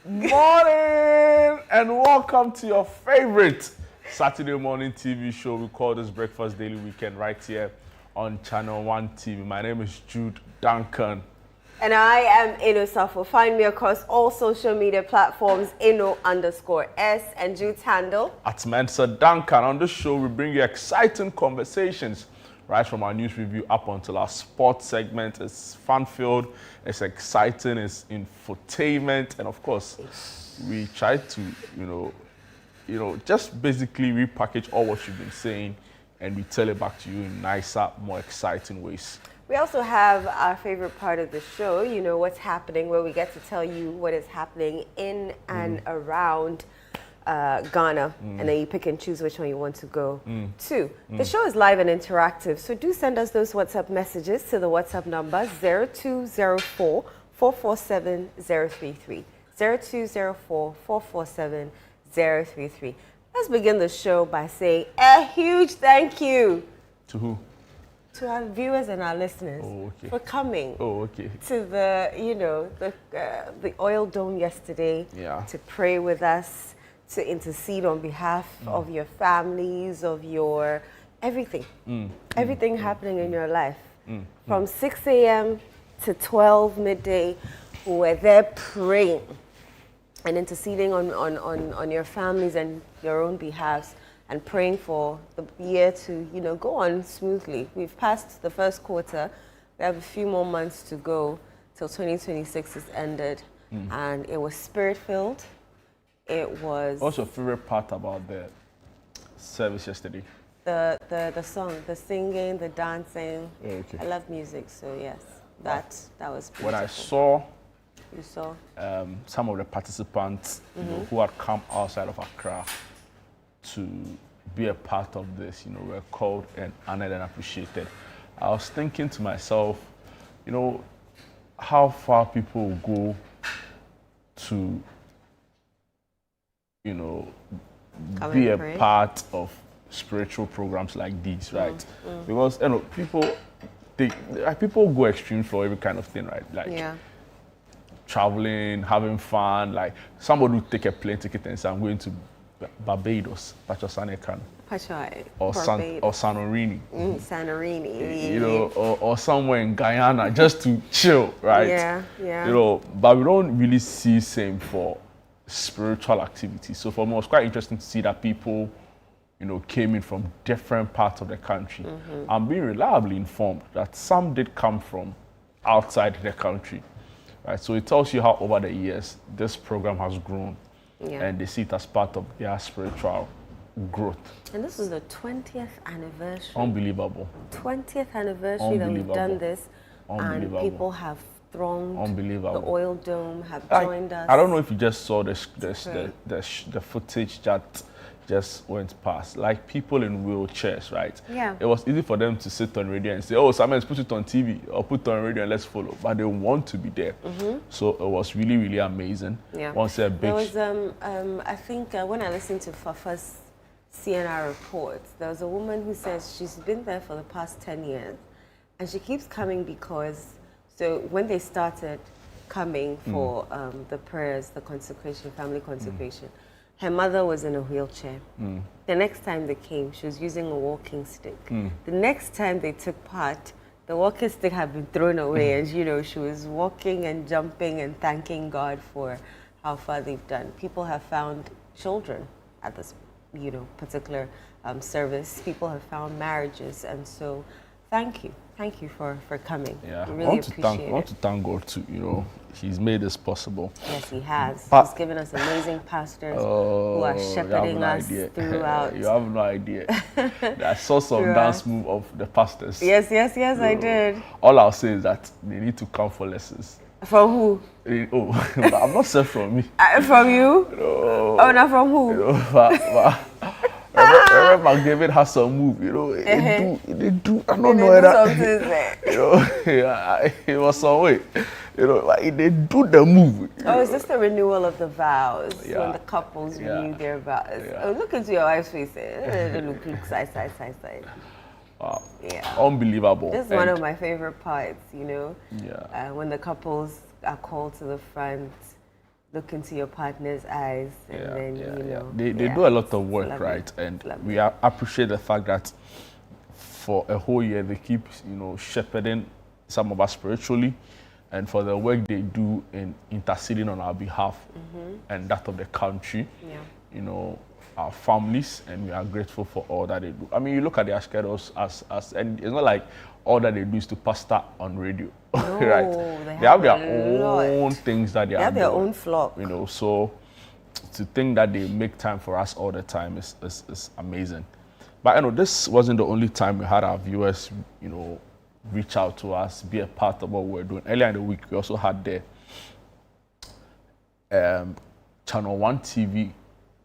Morning and welcome to your favorite Saturday morning TV show. We call this Breakfast Daily Weekend right here on Channel 1 TV. My name is Jude Duncan. And I am Ino Safo. Find me across all social media platforms, Ino_S and Jude's handle At Mensa Duncan. On this show, we bring you exciting conversations right from our news review up until our sports segment. It's fun-filled, it's exciting, it's infotainment, and of course, we try to, just basically repackage all what you've been saying and we tell it back to you in nicer, more exciting ways. We also have our favorite part of the show, what's happening, where we get to tell you what is happening in and around Ghana, and then you pick and choose which one you want to go to. The show is live and interactive, so do send us those WhatsApp messages to the WhatsApp number 0204 447 033. 0204 447 033. Let's begin the show by saying a huge thank you. To who? To our viewers and our listeners for coming to the oil dome yesterday to pray with us, to intercede on behalf of your families, of your everything, everything happening in your life. From 6 a.m. to 12 midday, we were there praying and interceding on your families and your own behalves, and praying for the year to, go on smoothly. We've passed the first quarter. We have a few more months to go till 2026 is ended. And it was spirit-filled. It was... What's your favorite part about the service yesterday? The song, the singing, the dancing. I love music, so yes, that was beautiful. When I saw... You saw? Some of the participants who had come outside of Accra to be a part of this, were called and honored and appreciated. I was thinking to myself, how far people will go to, be a part of spiritual programs like these, right? Because, people go extreme for every kind of thing, right? Traveling, having fun, like somebody would take a plane ticket and say, I'm going to Barbados, or Sanorini, or somewhere in Guyana just to chill, right? But we don't really see same for spiritual activities. So for me, it was quite interesting to see that people, came in from different parts of the country. I'm being reliably informed that some did come from outside the country, right? So it tells you how over the years this program has grown. And they see it as part of their spiritual growth. And this is the 20th anniversary. Unbelievable. 20th anniversary that we've done this. And people have thronged the oil dome, have joined us. I don't know if you just saw the footage that just went past. Like people in wheelchairs, right? It was easy for them to sit on radio and say, oh, Simon, put it on TV or put it on radio and let's follow. But they want to be there. So it was really, really amazing. There was, I think when I listened to Fafa's CNR report, there was a woman who says she's been there for the past 10 years. And she keeps coming because, so when they started coming for the prayers, the consecration, family consecration, her mother was in a wheelchair. The next time they came, she was using a walking stick. The next time they took part, the walking stick had been thrown away, and she was walking and jumping and thanking God for how far they've done. People have found children at this, particular service. People have found marriages, and so thank you for coming. Yeah, we really I want to thank God too. He's made this possible. Yes, he has. He's given us amazing pastors who are shepherding us throughout. You have no idea. I saw some dance move of the pastors. Yes, I did. All I'll say is that they need to come for lessons. From who? But I'm not saying from me. From you? No. Oh, not from who? Reverend McDavid has some move, they do. I don't know whether, it was some way, like they do the move. Is this the renewal of the vows when the couples renew their vows? Oh, look into your wife's face. Look side. Wow. Unbelievable. This is one of my favorite parts, when the couples are called to the front look into your partner's eyes, and then you know. They do a lot of work, right? And we appreciate the fact that for a whole year they keep, you know, shepherding some of us spiritually, and for the work they do in interceding on our behalf and that of the country, you know, our families, and we are grateful for all that they do. I mean, you look at their schedules as and it's not like all that they do is to pastor on radio, no, right? They have their own things that they are doing. They have their own flock. You know, so to think that they make time for us all the time is amazing. But you know, this wasn't the only time we had our viewers, you know, reach out to us, be a part of what we're doing. Earlier in the week, we also had the Channel 1 TV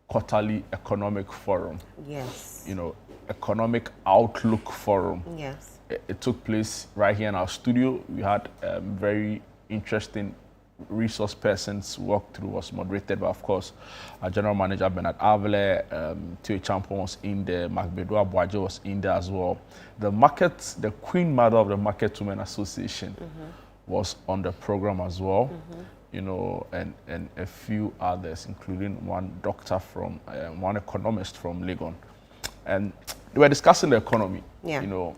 Quarterly Economic Forum. Yes. You know, Economic Outlook Forum. Yes. It took place right here in our studio. We had very interesting resource persons walk through, was moderated by, of course, our general manager Bernard Avele, Tio Champon was in there, Macbedo Abuaje was in there as well. The Queen Mother of the Market Women Association was on the program as well, you know, and a few others, including one doctor from, one economist from Legon. And they were discussing the economy, you know.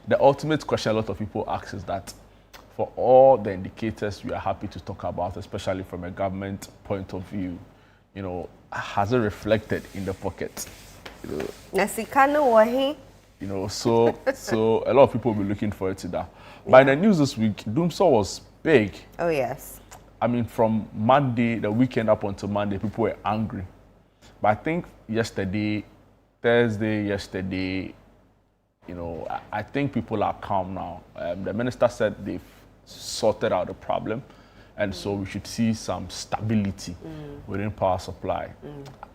The ultimate question a lot of people ask is that for all the indicators we are happy to talk about, especially from a government point of view, you know, has it reflected in the pocket? You know, so a lot of people will be looking forward to that. But in the news this week, Doomsaw was big. Oh, yes. I mean, from Monday, the weekend up until Monday, people were angry. But I think Thursday, yesterday, you know, I think people are calm now. The minister said they've sorted out the problem, and so we should see some stability within power supply.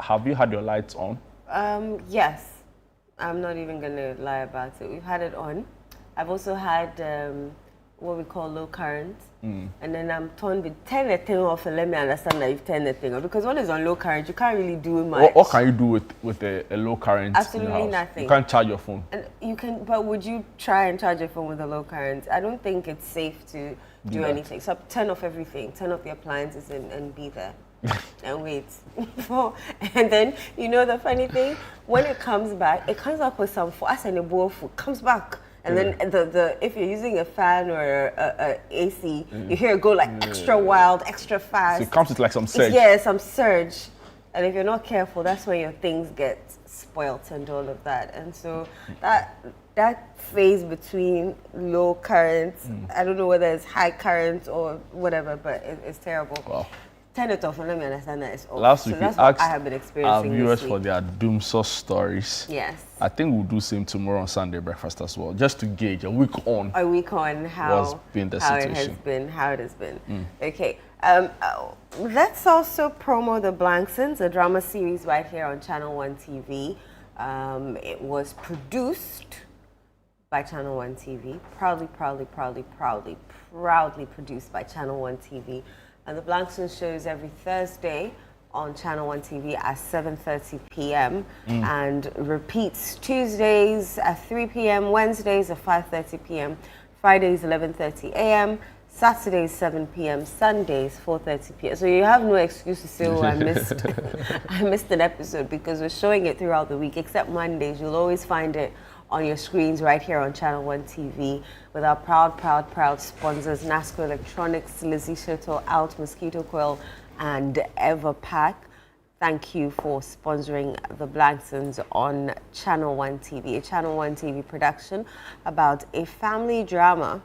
Have you had your lights on? Yes. I'm not even going to lie about it. We've had it on. I've also had what we call low current. And then I'm torn with turn the thing off and let me understand that you've turned the thing off. Because when it's on low current, you can't really do much. What can you do with a low current? Absolutely nothing. You can't charge your phone. And you can, but would you try and charge your phone with a low current? I don't think it's safe to do anything. So turn off everything, turn off the appliances and be there. And wait. And then, you know the funny thing? When it comes back with some force and a comes back. And then the if you're using a fan or a AC, you hear it go like extra wild, extra fast. So it comes with like some surge. Some surge. And if you're not careful, that's when your things get spoilt and all of that. And so that phase between low currents, I don't know whether it's high current or whatever, but it's terrible. Wow. Turn it off and let me understand that it's off. Last week, that's we what asked I have been experiencing our viewers for their Doomsaw stories. Yes. I think we'll do same tomorrow on Sunday breakfast as well, just to gauge a week on how it has been. Okay. Let's also promo The Blanksons, a drama series right here on Channel 1 TV. It was produced by Channel 1 TV, proudly produced by Channel 1 TV. And The Blanksons shows every Thursday on Channel 1 TV at 7:30 p.m. and repeats Tuesdays at 3 p.m., Wednesdays at 5:30 p.m., Fridays 11:30 a.m., Saturdays 7 p.m., Sundays 4:30 p.m. So you have no excuse to say, oh, I missed an episode, because we're showing it throughout the week, except Mondays. You'll always find it on your screens right here on Channel 1 TV with our proud sponsors, NASCO Electronics, Lizzie Shuttle, Out Mosquito Coil, and Everpack. Thank you for sponsoring The Blanksons on Channel 1 TV, a Channel 1 TV production about a family drama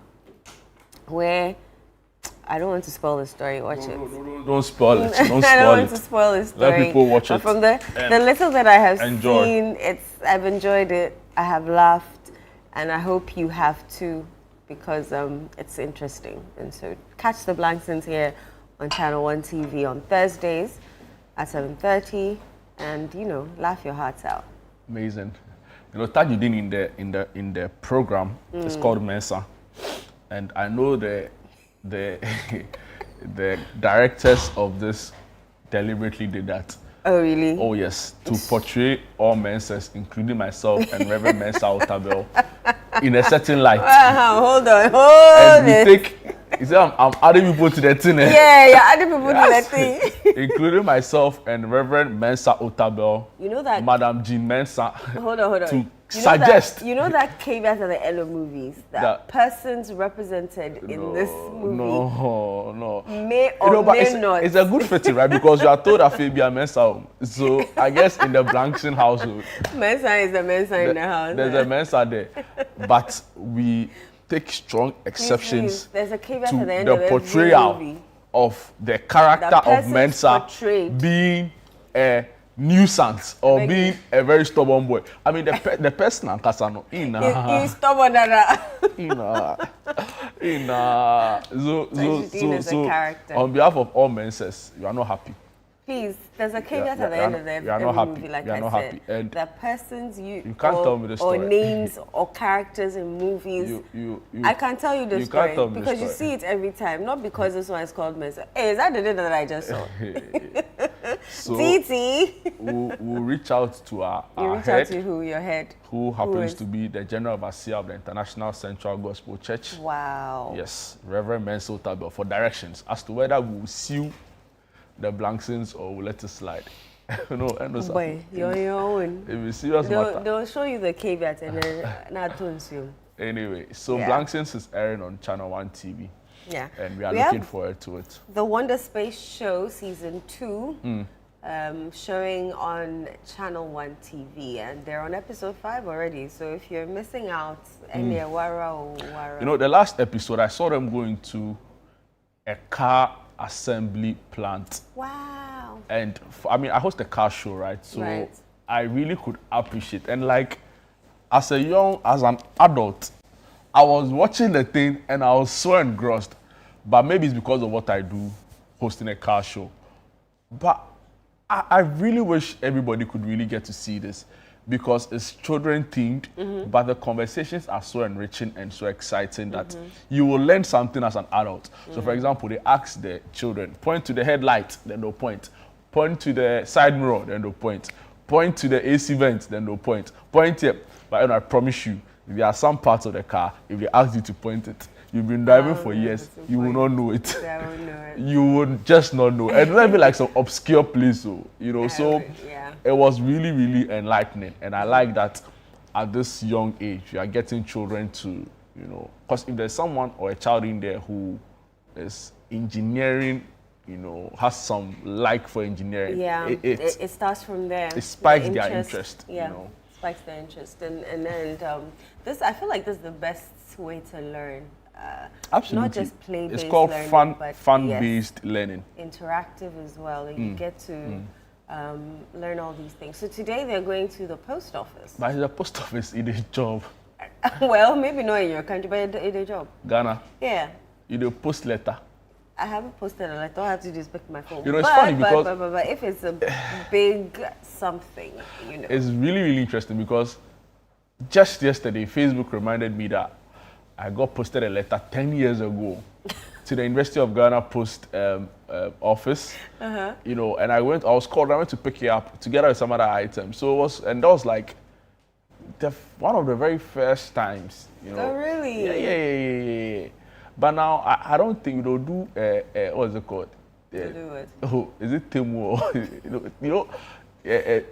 where I don't want to spoil the story. Watch it. No, don't spoil it. Don't spoil it. I don't want to spoil the story. Let people watch it. But from the little that I have seen, I've enjoyed it. I have laughed, and I hope you have too, because it's interesting. And so catch The Blanksons here on Channel 1 TV on Thursdays at 7:30, and you know, laugh your hearts out. Amazing. You know, Tajuddin in the program is called Mensa, and I know the directors of this deliberately did that. Oh, really? Oh, yes. To portray all Mensas, including myself and Reverend Mensa Otabel, in a certain light. Wow, hold on. And He said, I'm adding people to the thing. Yeah, you're adding people to the thing. Including myself and Reverend Mensa Otabel. You know that? Madam Jean Mensa. Hold on. To suggest. You know that caveat at the end of movies? That persons represented in this movie. No. May or may not. It's a good fitting, right? Because you are told that Fabian Mensa. So I guess in the Blankson household. Mensa is the Mensa in the house. There's a Mensa there. But we take strong exceptions There's a caveat to at the end the of portrayal movie. Of the character of Mensa being a nuisance or being a very stubborn boy. I mean, the person and Kasano he's stubborn. So on behalf of all Mensas, you are not happy. Please, there's a caveat at the end of every movie, like I said. And the persons you can't tell me the story. Or names or characters in movies. I can't tell you the story because you see it every time. Not because this one is called Mensa. Hey, is that the day that I just saw? So TT. We'll reach out to our reach head. Out to who? Your head. Who happens to be the General Overseer of the International Central Gospel Church. Wow. Yes, Reverend Mensa Otabel, for directions as to whether we will sue the Blanksons or we'll let it slide. Boy, you're on your own. If it's serious matter. They'll show you the caveat and then not to assume. Anyway, so Blanksons is airing on Channel 1 TV. Yeah. And we are looking forward to it. The Wonder Space Show Season 2 showing on Channel 1 TV. And they're on episode 5 already. So if you're missing out, any wara. You know, the last episode, I saw them going to a car assembly plant. Wow. And I host a car show, right? So I really could appreciate. And like, as an adult, I was watching the thing and I was so engrossed. But maybe it's because of what I do, hosting a car show. But I really wish everybody could really get to see this because it's children themed, but the conversations are so enriching and so exciting that you will learn something as an adult. So for example, they ask the children, point to the headlight, then they'll point. Point to the side mirror, then they'll point. Point to the AC vent, then they'll point. Point here. But I promise you, there are some parts of the car, if they ask you to point it, you've been driving for years, you will not know it. I won't know it. You would just not know. And it might be like some obscure place, so it was really, really enlightening. And I like that at this young age, you are getting children to, because if there's someone or a child in there who is engineering, has some like for engineering. Yeah, it starts from there. It spikes their interest. Yeah, spikes their interest. And this, I feel like this is the best way to learn. Absolutely. Not just play-based. It's called learning, fun-based learning. Interactive as well. You get to learn all these things. So today they're going to the post office. But the post office is a job. Well, maybe not in your country, but it's a job. Ghana. Yeah. You do post letter. I haven't posted it. I don't have to just pick my phone. It's funny because but if it's a big something, It's really, really interesting because just yesterday, Facebook reminded me that I got posted a letter 10 years ago to the University of Ghana Post office. And I was called. I went to pick it up together with some other items. So that was like one of the very first times. Oh, really? Yeah. But now I don't think they'll do what is it called? Do it. Oh, is it Temu?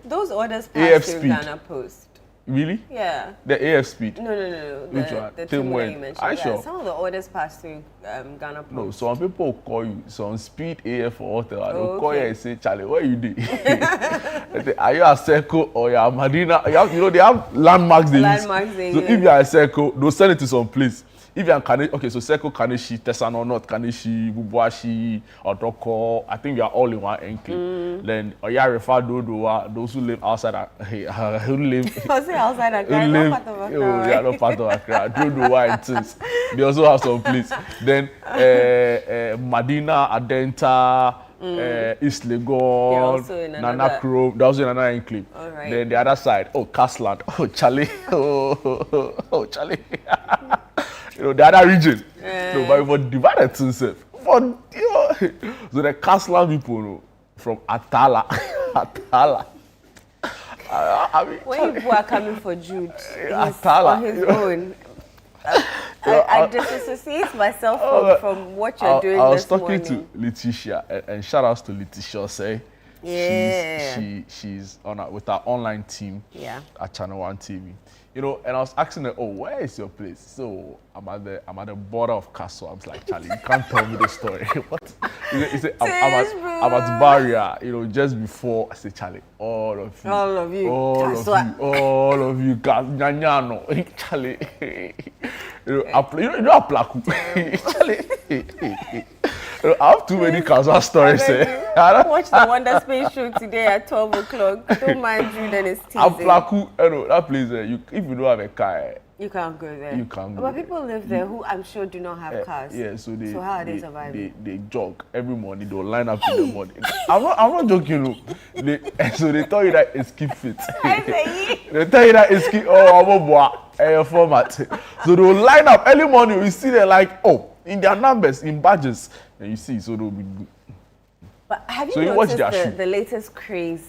Those orders pass through Ghana Post. Really? Yeah. The AF speed? No. Which one? The Temu that you mentioned. Are you sure? Some of the orders pass through Ghana Post. No, some people will call you. Some speed AF or whatever. They'll call you and say, Charlie, what you do? Are you a Circle or you are Madina? They have landmarks they use. So if you are a Circle, they'll send it to some place. If you are so Circle Kaneshi, Tesano North Kaneshi, Bubuashi, Otoko, I think we are all in one enclave. Then Oya Refa Dodoa, those who live outside who live outside Accra, not part of Accra. Yeah, not part of Accra. Dodoa and things. They also have some place. Then Madina, Adenta, East Legon, Nana Crow, that was in another enclave. Right. Then the other side, Castland, Charlie, Charlie. The other region. No, but for divided to itself. So the Castland people from Atala. When people are coming for Jude, he's Atala. on his own. I disassociate myself from what you're doing. I was this talking morning. to Letitia, and shout outs to Letitia. Say, she's on with our online team. At Channel One TV. You know, and I was asking her, "Oh, where is your place?" So I'm at the border of Castle. I was like, "Charlie, you can't tell me the story." What? He said, I'm at Barrier. You know, just before I said, "Charlie, all of you, guys, nyanyano, Charlie." You know, Aplaku, Charlie. I have too many Kaza stories. I watched the Wonder Space show today at 12 o'clock. Don't mind you, then it's teasing. Aplaku, that place, if you don't have a car, you can't go there. You can't go But there. people live there who I'm sure do not have cars. Yeah, so how are they surviving? They jog every morning. They'll line up in the morning. I'm not joking. Look. So they tell you that it's keep fit. They tell you that it's keep. I'm a boy. Format. So they'll line up early morning. We see them like in their numbers, in badges, and you see. So they'll be. But have you noticed the latest craze?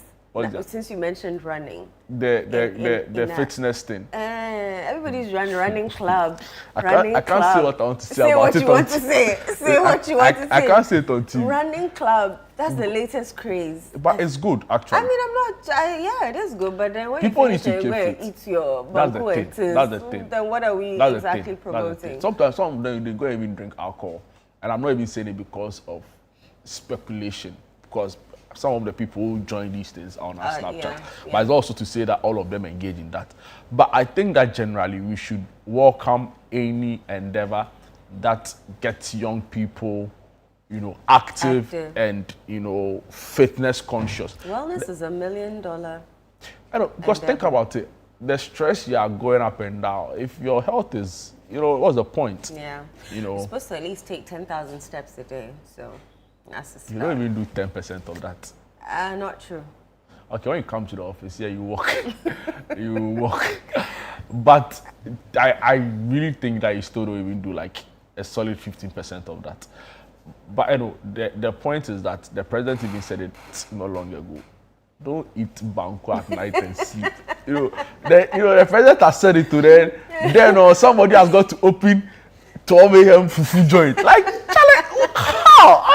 Since you mentioned running, the fitness thing. Everybody's running club. I can't say what I want to say about it. Say what you want to say. Say what you want to say. I can't say it on TV. Running club. That's the latest craze. But it's good, actually. I mean, I'm not. Yeah, it is good. But then when people you finish eat your banku, that's the thing. Then what are we exactly promoting? Sometimes some of them they go even drink alcohol, and I'm not even saying it because of speculation, because some of the people who join these things are on our Snapchat. But it's also to say that all of them engage in that. But I think that generally we should welcome any endeavor that gets young people, active. And, fitness conscious. Wellness is $1 million. I know, because think about it. The stress you are going up and down, if your health is, what's the point? Yeah. You're supposed to at least take 10,000 steps a day, so... You don't even do 10% of that. Not true. Okay, when you come to the office, you walk. You walk. But I really think that you still don't even do like a solid 15% of that. But the point is that the president even said it not long ago. Don't eat banku at night and sleep. The president has said it to them. Then somebody has got to open 12 a.m. fufu joint. Like, how?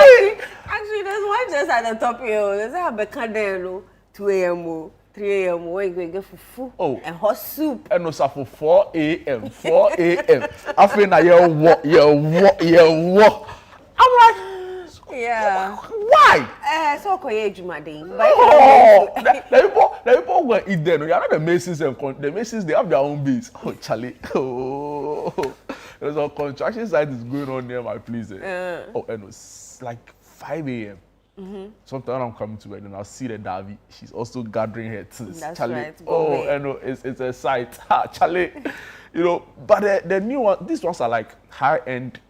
Actually, there's one just at the top here. There's a becadero, 2 a.m., 3 a.m. where you go get fufu and hot soup. And also for 4 a.m. 4 a.m. After that, you walk. I'm like, yeah. Why? So koye jumadin. The people go eat there. You are not the Masons and the Masons. They have their own base. Oh, Charlie. Oh. There's a construction site is going on near my place. And it's like 5 a.m. Sometimes I'm coming to work and I'll see the Davi. She's also gathering her things. That's Charlie. right. It's a site. Charlie. But the new one, these ones are like high-end,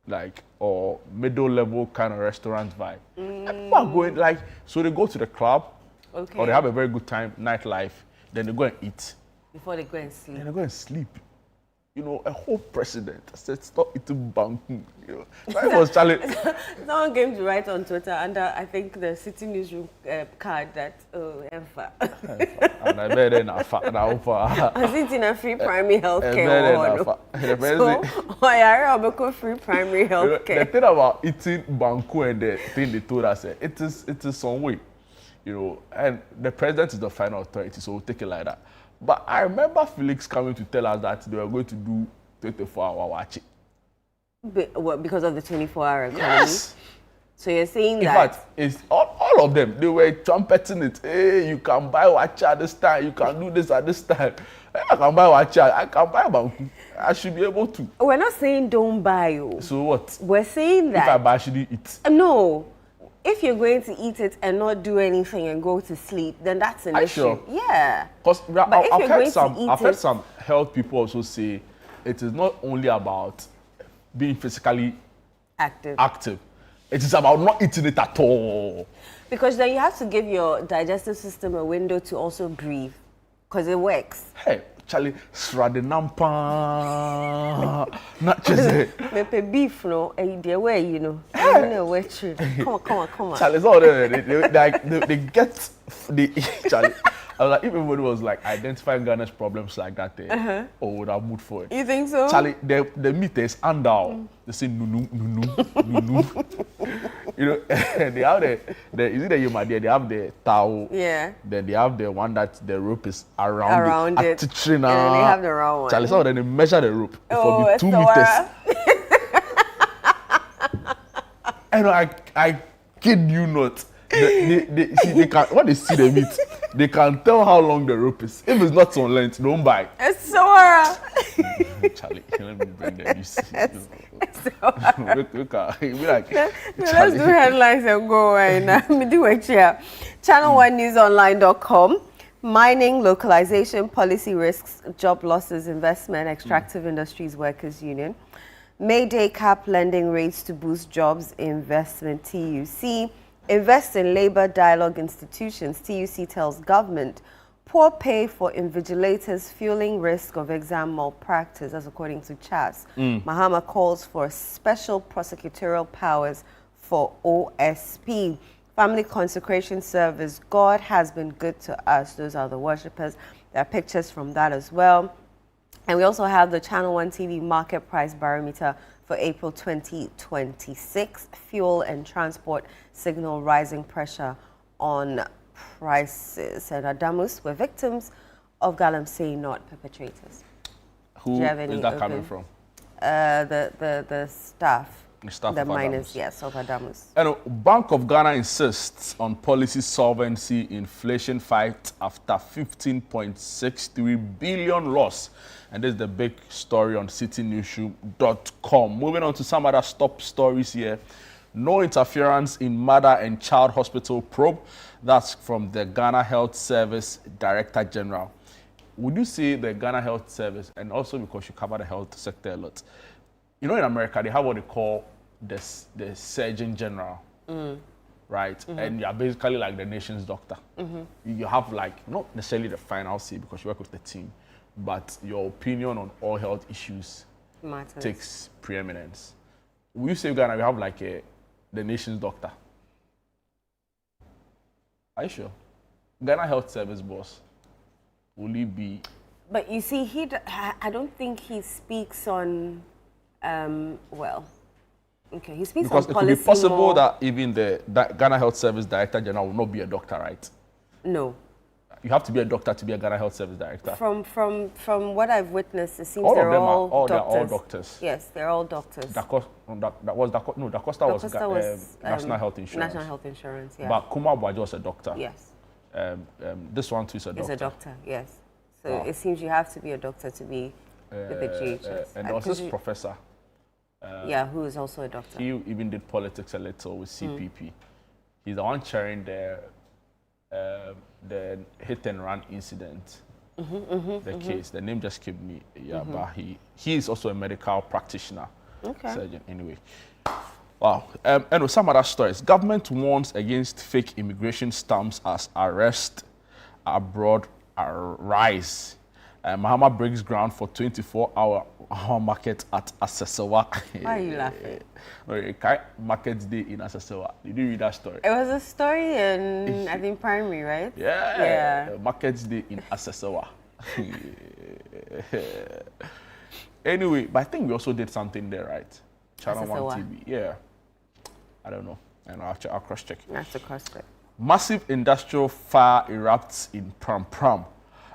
like, or middle-level kind of restaurant vibe. And people are going, so they go to the club, or they have a very good time, nightlife, then they go and eat. Before they go and sleep. Then they go and sleep. A whole president said, stop eating banku. That was challenge. Someone came to write on Twitter under, I think, the city newsroom card that, Enfa. And I bet in a fat now for. I think in a free primary health care. So, free primary health care. The thing about eating banku and the thing they told us, it is some way. And the president is the final authority, so we'll take it like that. But I remember Felix coming to tell us that they were going to do 24-hour watching. Because of the 24-hour economy? Yes. So you're saying that... In fact, it's all of them. They were trumpeting it. Hey, you can buy watch at this time. You can do this at this time. I can buy watch. I can buy banku. I should be able to. We're not saying don't buy you. So what? We're saying that... If I buy, I should eat. No. If you're going to eat it and not do anything and go to sleep, then that's an issue. Sure? Yeah. Because I've heard some health people also say it is not only about being physically active. It is about not eating it at all. Because then you have to give your digestive system a window to also breathe. Because it works. Hey, Charlie, sradinampa. Not just it. Maybe beef, no, the way, Come on. Charlie, it's all there. They get the Charlie. I was like, if everybody was like identifying Ghana's problems like that, oh, would have moved forward. You think so? Charlie, the meters and down. They say nunu, nunu, nunu. You know, they have the is it the Yoma there? They have the towel. Yeah. Then they have the one that the rope is around it. And then they have the round one. Charlie, so then they measure the rope for be 2 meters. And I kid you not. They can, when they see the meat, they can tell how long the rope is. If it's not on length, don't buy. It's so Charlie, let me bring them. You see. Let's do headlines and go right now. Me do it here. Channel1newsonline.com. Mining, localization, policy risks, job losses, investment, extractive industries, workers union. Mayday cap lending rates to boost jobs, investment, TUC. Invest in labor dialogue institutions. TUC tells government poor pay for invigilators fueling risk of exam malpractice, as according to CHAS. Mahama calls for special prosecutorial powers for OSP. Family consecration service. God has been good to us. Those are the worshippers. There are pictures from that as well. And we also have the Channel 1 TV market price barometer for April 2026. Fuel and transport signal rising pressure on prices. And Adamus were victims of Galamsey, not perpetrators. Who is that coming from? The staff. The miners, yes, of Adamus. And Bank of Ghana insists on policy solvency inflation fight after 15.63 billion loss. And this is the big story on citynewsroom.com. Moving on to some other top stories here. No interference in mother and child hospital probe. That's from the Ghana Health Service Director General. Would you say the Ghana Health Service, and also because you cover the health sector a lot, you know, in America, they have what they call the Surgeon General, right? And you're basically like the nation's doctor. You have like, not necessarily the final say because you work with the team, but your opinion on all health issues takes preeminence. Will you say in Ghana we have like the nation's doctor? Are you sure? Ghana Health Service boss, will he be? But you see, I don't think he speaks on, well, okay, he speaks because on policy. Because it could be possible that even the Ghana Health Service Director General will not be a doctor, right? No. You have to be a doctor to be a Ghana Health Service Director. From what I've witnessed, it seems they're all doctors. They're all doctors. Yes, they're all doctors. Da Costa was National Health Insurance. National Health Insurance, yeah. But Kuma Bwajo was a doctor. Yes. This one too is a doctor. Is a doctor, yes. So It seems you have to be a doctor to be with the GHS. And there was this professor. Who is also a doctor. He even did politics a little with CPP. He's the one chairing the hit and run incident, case. The name just came me, but he is also a medical practitioner, surgeon. Anyway, wow. And with some other stories, government warns against fake immigration stamps as arrest abroad rise. Mahama breaks ground for 24-hour market at Asesewa. Why are you laughing? Market day in Asesewa. Did you read that story? It was a story in, I think, primary, right? Yeah. Market day in Asesewa. Anyway, but I think we also did something there, right? Channel 1 TV. Yeah. I don't know. I'll cross-check. You have to cross-check. Massive industrial fire erupts in Pram.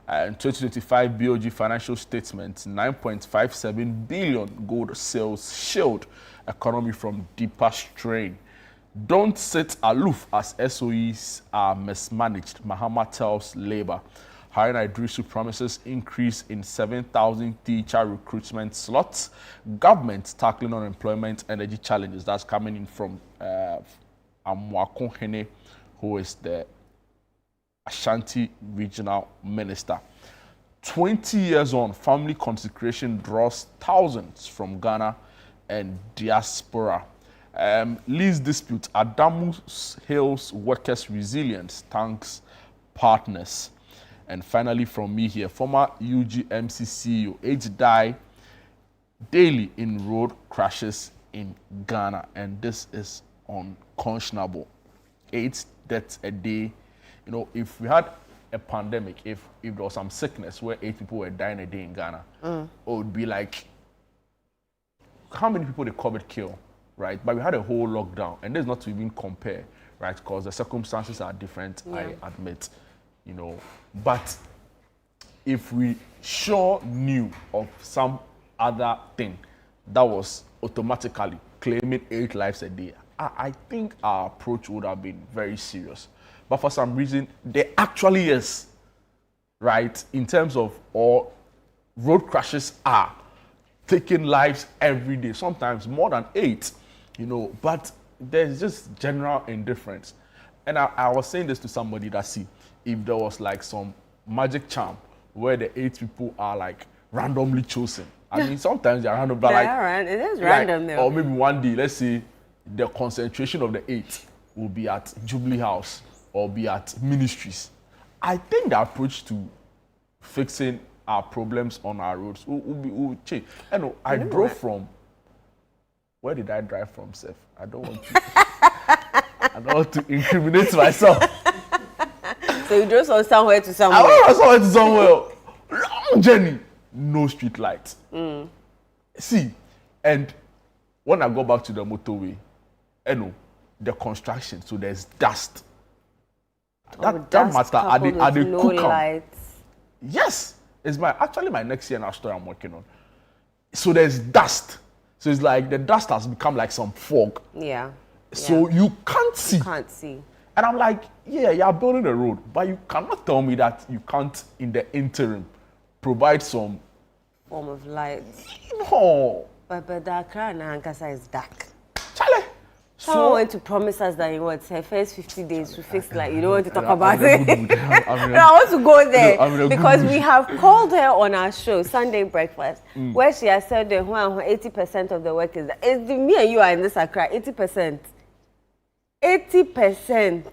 2025 BOG financial statement, 9.57 billion gold sales shield economy from deeper strain. Don't sit aloof as SOEs are mismanaged, Mahama tells Labour. Haruna Idrisu promises increase in 7,000 teacher recruitment slots. Government tackling unemployment energy challenges. That's coming in from Amwakon Hene, who is the Ashanti Regional Minister. 20 years on, family consecration draws thousands from Ghana and diaspora. Lease dispute, Adamus hails workers' resilience, thanks partners. And finally from me here, former UGMC CEO, 8 die daily in road crashes in Ghana. And this is unconscionable. 8 deaths a day. You know, if we had a pandemic, if there was some sickness where 8 people were dying a day in Ghana, it would be like, how many people did COVID kill, right? But we had a whole lockdown, and there's not to even compare, right? Because the circumstances are different, I admit, you know. But if we sure knew of some other thing that was automatically claiming 8 lives a day, I think our approach would have been very serious. But for some reason, there actually is, right? In terms of all road crashes are taking lives every day, sometimes more than 8, you know, but there's just general indifference. And I was saying this to somebody that, see, if there was like some magic charm where the 8 people are like randomly chosen. I mean, sometimes they're random, but like, it is random though. Or maybe one day, let's say the concentration of the 8 will be at Jubilee House or be at Ministries. I think the approach to fixing our problems on our roads will change. I know, I drove from, where did I drive from, Seth? I don't want to incriminate myself. So you drove from somewhere to somewhere? I went from somewhere to somewhere. Long journey, no street lights. See, and when I go back to the motorway, you know, the construction, so there's dust. That matter, are they no cook lights? Yes, it's actually my next year story I'm working on. So there's dust. So it's like the dust has become like some fog. Yeah. So you can't see. You can't see. And I'm like, yeah, you're building a road, but you cannot tell me that you can't, in the interim, provide some form of light. No. But the Accra and Ankasa is dark. Charlie. Someone went to promise us that in what, her first 50 days to fix light. You don't want to talk about it. I want to go there because we have called her on our show, Sunday Breakfast, where she has said that 80% of the work is that. It's me and you are in this Accra, 80%. 80%.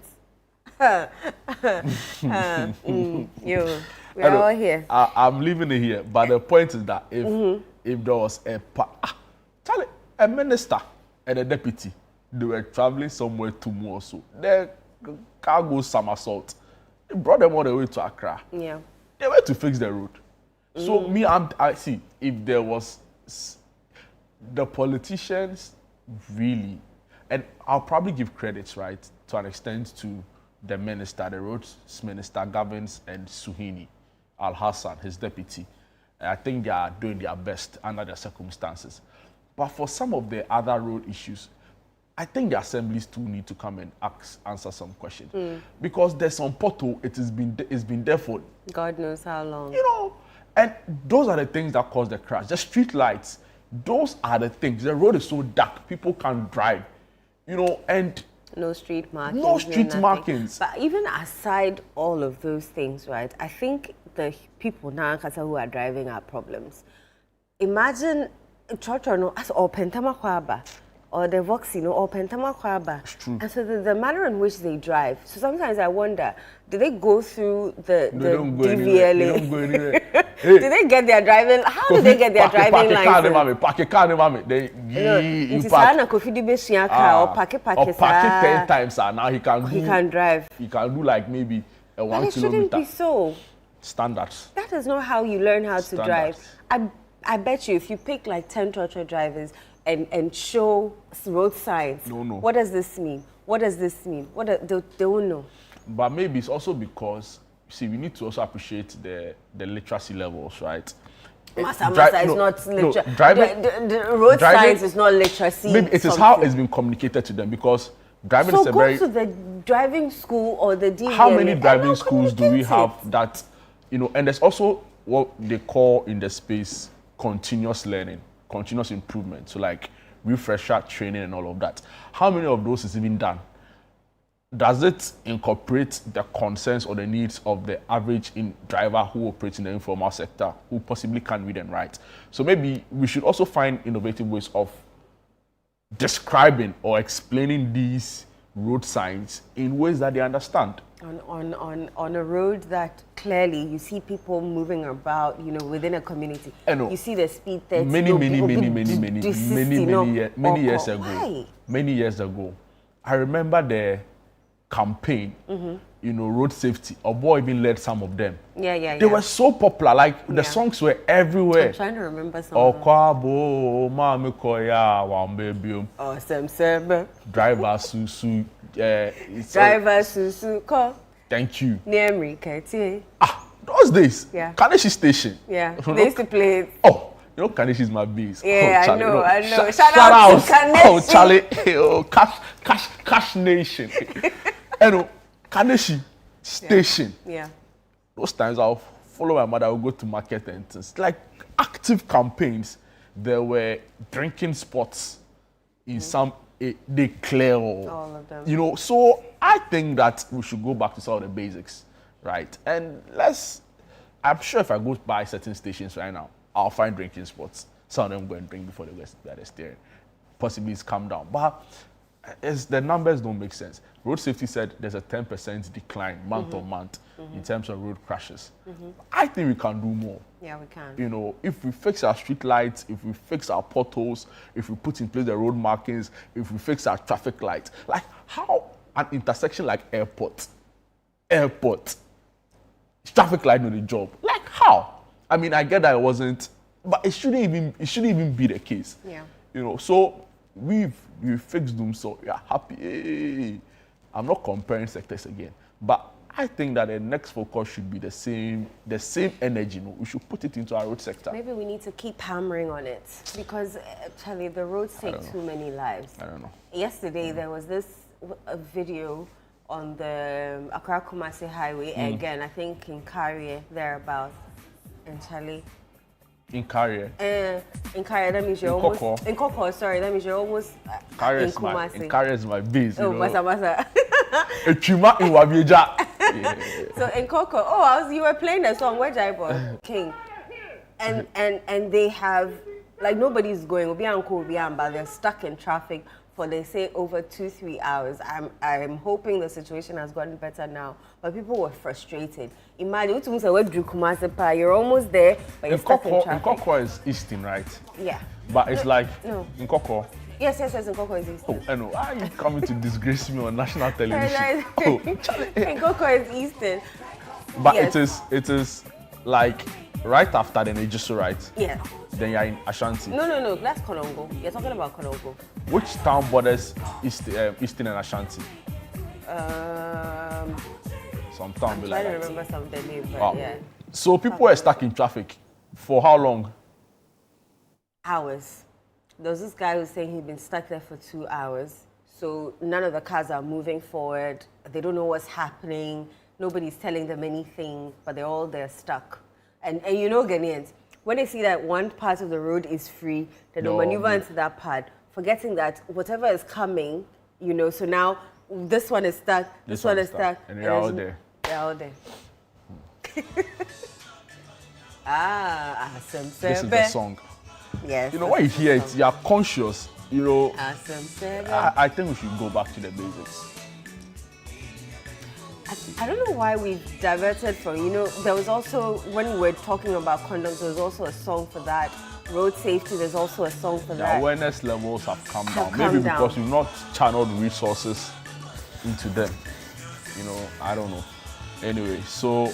We're all here. I'm leaving it here, but the point is that if there was Charlie, a minister and a deputy, they were traveling somewhere to more so. Their car goes somersault. They brought them all the way to Accra. Yeah. They were to fix the road. So I see, if there was the politicians really, and I'll probably give credits, right, to an extent to the minister, the roads minister, Gavins and Suhini, Al-Hassan, his deputy. I think they are doing their best under the circumstances. But for some of the other road issues, I think the assemblies too need to come and answer some questions. Because there's some pothole, it's been there for God knows how long. You know, and those are the things that cause the crash. The street lights, those are the things. The road is so dark, people can't drive. You know, and no street markings. No street markings. But even aside all of those things, right, I think the people now who are driving our problems. Imagine as or Pentama Kwaba or the Voxino or Pentama Kwaba. And so the manner in which they drive. So sometimes I wonder, do they go through the DVLA? They don't go anywhere. Do they get their driving? How do they get their driving license? Park a car, It's a Kofi Dibesian car or park 10 times. Now he can drive. He can do like maybe a 1 kilometer. It shouldn't be so. Standards. That is not how you learn how to drive. I bet you if you pick like 10 trotro drivers and show road signs, what does this mean? What does this mean? They won't know. But maybe it's also because, see, we need to also appreciate the literacy levels, right? Massa is not literacy. The road signs is not literacy. Maybe it is how it's been communicated to them, because driving is a very... So go to the driving school or the DVLA. How many driving schools do we have that, you know, and there's also what they call in the space continuous learning, continuous improvement. So like refresher training and all of that. How many of those is even done? Does it incorporate the concerns or the needs of the average driver who operates in the informal sector, who possibly can't read and write? So maybe we should also find innovative ways of describing or explaining these road signs in ways that they understand. On a road that clearly you see people moving about, you know, within a community. You see the speed 30. Many years ago. I remember the campaign, road safety. Our boy even led some of them. Yeah. They were so popular. Like the songs were everywhere. I'm trying to remember some of them. Oh, Sem. Driver Susu. Driver Susu. Call. Thank you. Near Those days. Yeah. Kaneshi Station. Yeah. They used to play it. Oh. Kaneshi is my beast. Yeah, Charlie, I know. Shout out to Kaneshi. Oh, Charlie. Cash Nation. Kaneshi Station. Yeah. Those times I'll follow my mother, I'll go to market and things. Like active campaigns, there were drinking spots in some, they clear all of them. So I think that we should go back to some of the basics, right? And I'm sure if I go by certain stations right now, I'll find drinking spots. Some of them go and drink before they go to the steering. Possibly it's calm down. But the numbers don't make sense. Road safety said there's a 10% decline month on month in terms of road crashes. I think we can do more. Yeah, we can. If we fix our street lights, if we fix our potholes, if we put in place the road markings, if we fix our traffic lights, like how an intersection like airport, traffic light on the job, like how? I mean, I get that it wasn't, but it shouldn't even be the case. Yeah. So we've fixed them, so we are happy. Hey. I'm not comparing sectors again, but I think that the next focus should be the same energy. We should put it into our road sector. Maybe we need to keep hammering on it because actually the roads take too many lives. I don't know. Yesterday there was a video on the Accra Kumasi Highway again. I think in Carrier thereabouts. In Charlie. In Carrier. In Carrier, that means you're almost in Koko. Sorry, that means you're almost in Kumasi. In Carrier is my base. Basa. Echuma in Wabieja. So in Koko, you were playing the song where Jaibo King, and they have like nobody's going. But they're stuck in traffic for they say over 2-3 hours. I'm hoping the situation has gotten better now, but people were frustrated. Imagine you're almost there, but you're stuck in traffic. Nkoko is Eastern, right? Yeah. But it's Nkoko. Yes, Nkoko is Eastern. I know. Why are you coming to disgrace me on national television? Nkoko is Eastern. But yes. it is like right after the Nejisu, right? Yeah. Then you're in Ashanti. No, that's Konongo. You're talking about Konongo. Which town borders Eastern and Ashanti? Some town be like that. I don't remember some of the names, but yeah. So people were stuck in traffic for how long? Hours. There was this guy who was saying he'd been stuck there for 2 hours. So none of the cars are moving forward. They don't know what's happening. Nobody's telling them anything, but they're all there stuck. And Ghanaians, when they see that one part of the road is free, they don't maneuver into that part, forgetting that whatever is coming, so now this one is stuck, this one is stuck. And they're all there. They're all there. This is the song. Yes. When you hear it, you are conscious. I think we should go back to the basics. I don't know why we diverted from, there was also, when we were talking about condoms, there was also a song for that. Road safety, there's also a song for that. The awareness levels have come down. Maybe because we've not channeled resources into them. I don't know. Anyway, so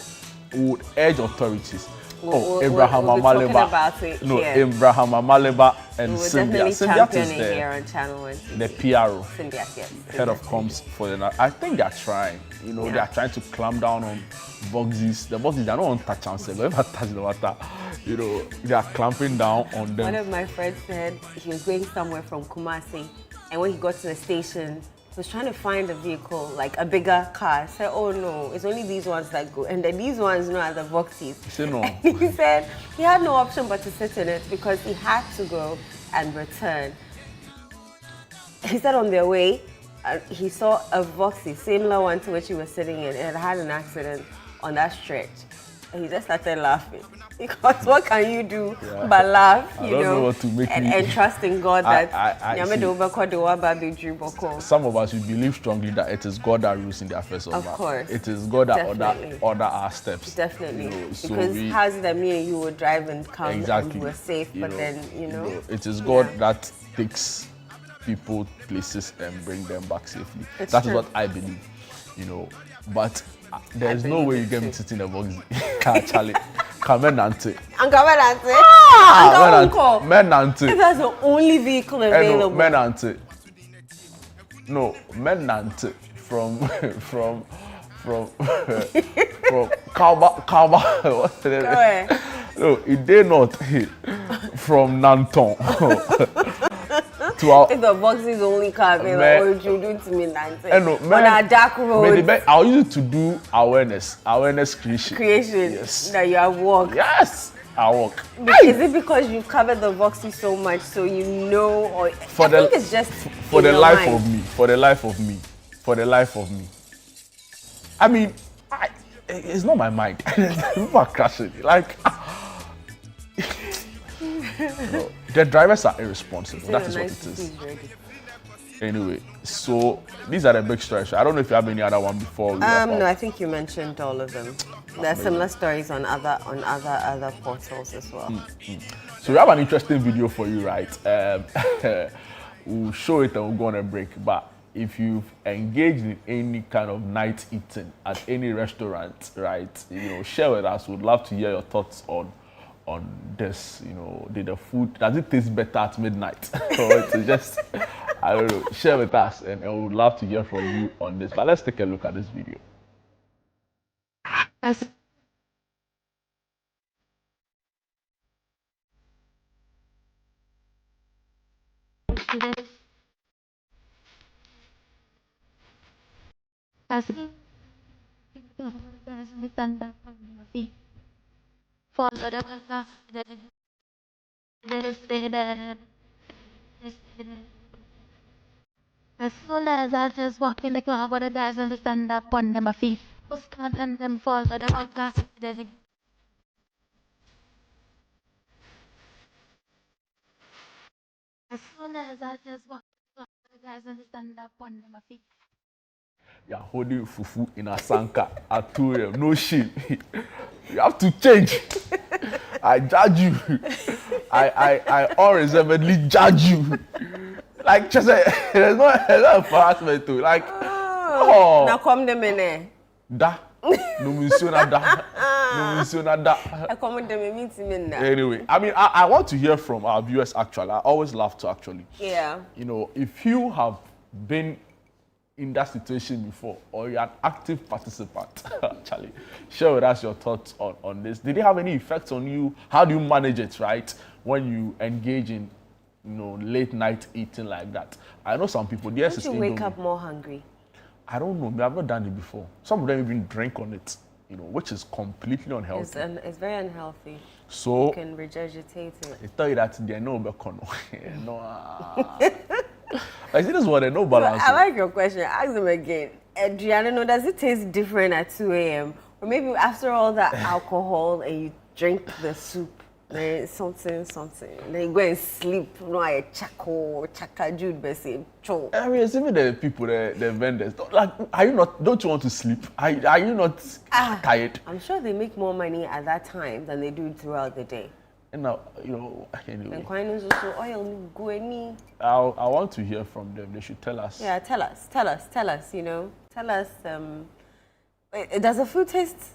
we would urge authorities. Abraham Amaleba. No, here. Abraham Amaleba and Cynthia. Cynthia is here on Channel 1. The PRO. Cynthia, yes. Head of comms for the. I think they're trying. They are trying to clamp down on boxes. The boxes, they don't want to touch and say, whoever touch the water, they are clamping down on them. One of my friends said he was going somewhere from Kumasi, and when he got to the station, he was trying to find a vehicle, like a bigger car. I said, oh no, it's only these ones that go. And then these ones, are the boxies. He said no. He said he had no option but to sit in it because he had to go and return. He said on their way, he saw a Voxy, similar one to which he was sitting in, and had an accident on that stretch. And he just started laughing. Because what can you do but laugh, I don't know what to make and trust in God that some of us, we believe strongly that it is God that rules in the affairs of man. Of course. It is God that order our steps. Definitely. Because how is it that me and you would drive and come and we're safe, but then, it is God that takes people, places, and bring them back safely. It's That true. is what I believe, But There's no way you get me sitting in a box. Charlie. Kamenante. Kamenante. Menante. That's the only vehicle available. Menante. No, Menante from Kaba. What's the name? No, it did not from Nanton. If the box is only car available, what you do to me, Nancy? On a dark road. I'll use it to do awareness creation. Yes. That you have walked. Yes, I walk. Is it because you've covered the boxy so much, so you know, or I think it's just for the life of me. For the life of me. I mean, it's not my mind. People are crashing. Like. The drivers are irresponsible. That is what it is. Anyway, so these are the big stories. I don't know if you have any other one before. No, I think you mentioned all of them. There are similar stories on other portals as well. So we have an interesting video for you, right? We'll show it and we'll go on a break. But if you've engaged in any kind of night eating at any restaurant, right? Share with us. We'd love to hear your thoughts on this. Did the food, does it taste better at midnight? Or it's just, I don't know, share with us and we would love to hear from you on this. But let's take a look at this video. As soon as I just walk in the club, all the guys and stand up on them feet. Who's and them fall to the podcast. As soon as I just walk in the club, all the guys and stand up on them feet. You're holding fufu in a sanka at 2 a.m. No shame. You have to change. I judge you. I unreservedly judge you. Like, just there's no embarrassment to like. Oh. Now come them in there. Da. No mention da. Anyway, I mean, I want to hear from our viewers. Actually, I always love to actually. Yeah. If you have been in that situation before, or you're an active participant, Charlie, share with us your thoughts on this. Did it have any effects on you? How do you manage it, right, when you engage in, late night eating like that? I know some people. Don't you wake up more hungry? I don't know. I've not done it before. Some of them even drink on it, which is completely unhealthy. It's very unhealthy. So you can regurgitate it. They tell you that they're no becono. Like, this is what they know balance. I like your question. Ask them again. Adriano, does it taste different at 2 a.m.? Or maybe after all that alcohol and you drink the soup, then something. Then you go and sleep. No, I chaka jude besi. I mean, it's even the people, the vendors. Like, don't you want to sleep? Are you not tired? I'm sure they make more money at that time than they do throughout the day. And now, anyway. I want to hear from them. They should tell us. Yeah, tell us. Tell us, Tell us, does the food taste,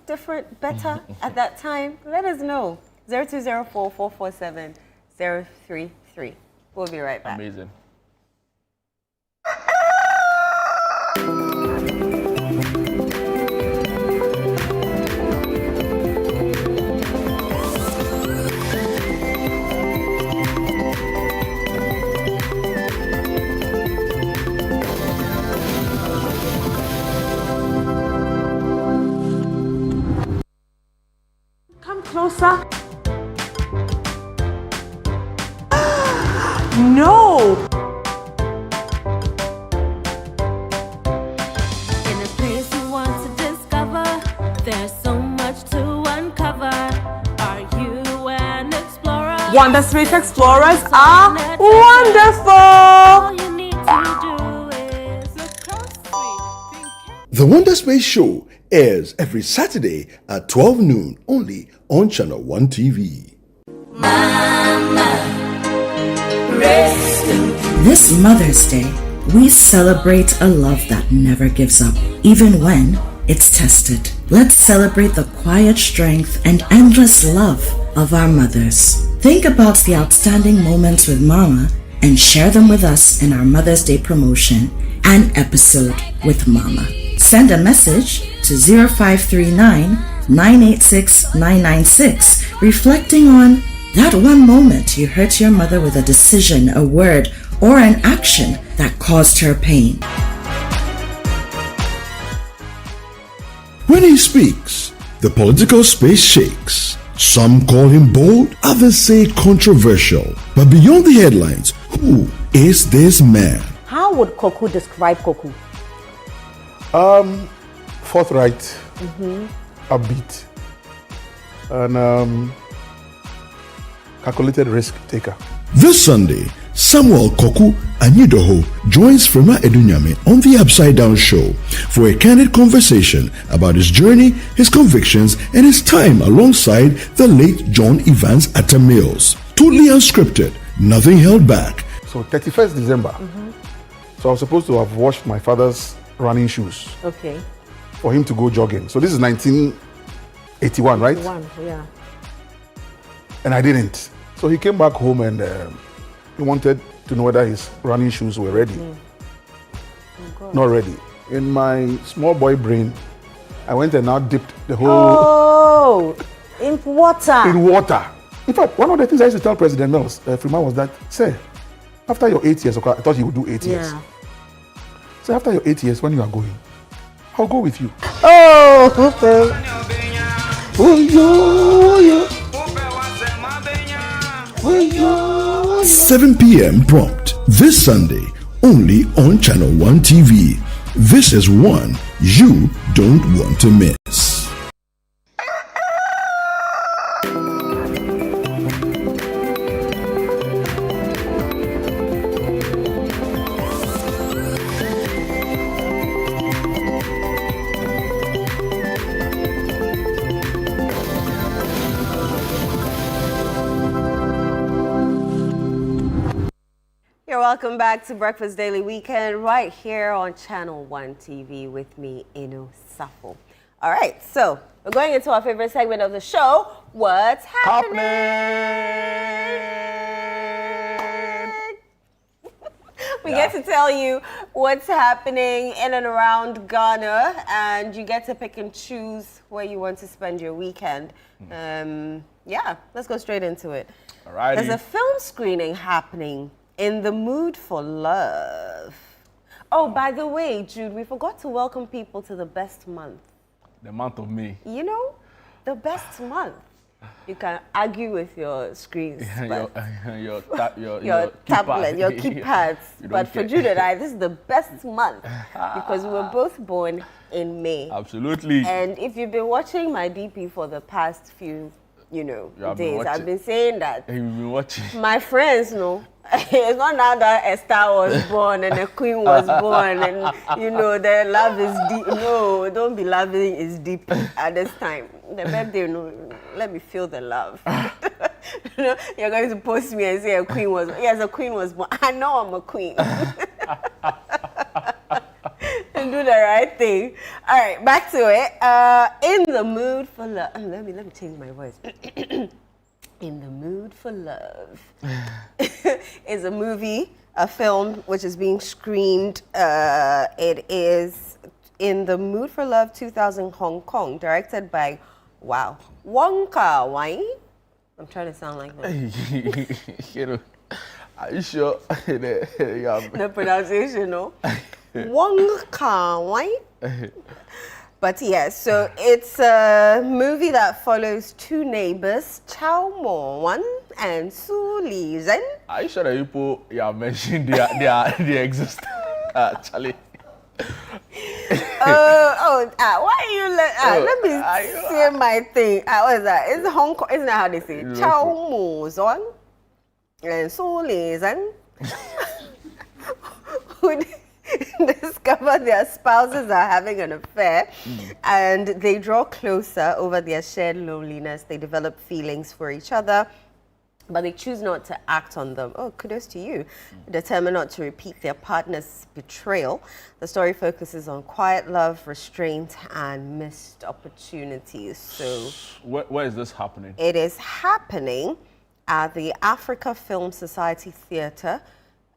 different, better at that time? Let us know. 0204-447-033. We'll be right back. Amazing. Closer. No. In a place you want to discover, there's so much to uncover. Are you an explorer? Wonder Space Explorers are wonderful. All you need to do is look closely. The Wonder Space Show airs every Saturday at 12 noon only on Channel 1 TV. This Mother's Day, we celebrate a love that never gives up, even when it's tested. Let's celebrate the quiet strength and endless love of our mothers. Think about the outstanding moments with Mama and share them with us in our Mother's Day promotion, An Episode with Mama. Send a message to 0539 986 996 reflecting on that one moment you hurt your mother with a decision, a word, or an action that caused her pain. When he speaks, the political space shakes. Some call him bold, others say controversial. But beyond the headlines, who is this man? How would Koku describe Koku? Forthright, upbeat, and calculated risk taker. This Sunday, Samuel Koku Anyidoho joins Frema Edunyame on the Upside Down Show for a candid conversation about his journey, his convictions, and his time alongside the late John Evans Atta Mills. Totally unscripted, nothing held back. So 31st December, so I was supposed to have washed my father's running shoes. Okay. For him to go jogging. So this is 1981, right? 81, yeah. And I didn't. So he came back home and he wanted to know whether his running shoes were ready. Not ready. In my small boy brain, I went and now dipped the whole... Oh, in water. In water. In fact, one of the things I used to tell President Mills, Freeman, was that, say, after your 8 years, okay, I thought he would do 8 years. Yeah. So after your 8 years, when you are going, I'll go with you. Oh, 7 p.m. prompt this Sunday, only on Channel 1 TV. This is one you don't want to miss. Welcome back to Breakfast Daily Weekend right here on Channel 1 TV with me, Inu Safo. All right, so we're going into our favorite segment of the show, What's Happening? We get to tell you what's happening in and around Ghana, and you get to pick and choose where you want to spend your weekend. Yeah, let's go straight into it. All right. There's a film screening happening in the Mood for Love. Oh, by the way, Jude, we forgot to welcome people to the best month. The month of May. You know, the best month. You can argue with your screens, your tablet, your keypads. But for Jude and I, this is the best month because we were both born in May. Absolutely. And if you've been watching my DP for the past few, days, I've been saying that. You've been watching. My friends know. It's not now that a star was born and a queen was born and, the love is deep. No, don't be loving is deep at this time. The birthday, let me feel the love. You're going to post me and say a queen was born. Yes, a queen was born. I know I'm a queen. And do the right thing. All right, back to it. In the Mood for Love. Let me change my voice. In the Mood for Love is a film which is being screened. It is In the Mood for Love 2000 Hong Kong, directed by, Wong Kar-wai. I'm trying to sound like that. Are you sure? The pronunciation, no? Wong Kar-wai. But yes, so it's a movie that follows two neighbors, Chow Mo-wan and Su Li-zhen. Are you sure that people mentioned their existence, Charlie? Why are you let me say my thing. What is that? It's Hong Kong, isn't that how they say it? Chow Mo-wan and Su Li-zhen. Discover their spouses are having an affair and they draw closer over their shared loneliness. They develop feelings for each other but they choose not to act on them. Oh, kudos to you. Determined not to repeat their partner's betrayal. The story focuses on quiet love, restraint, and missed opportunities. So, where is this happening? It is happening at the Africa Film Society Theatre,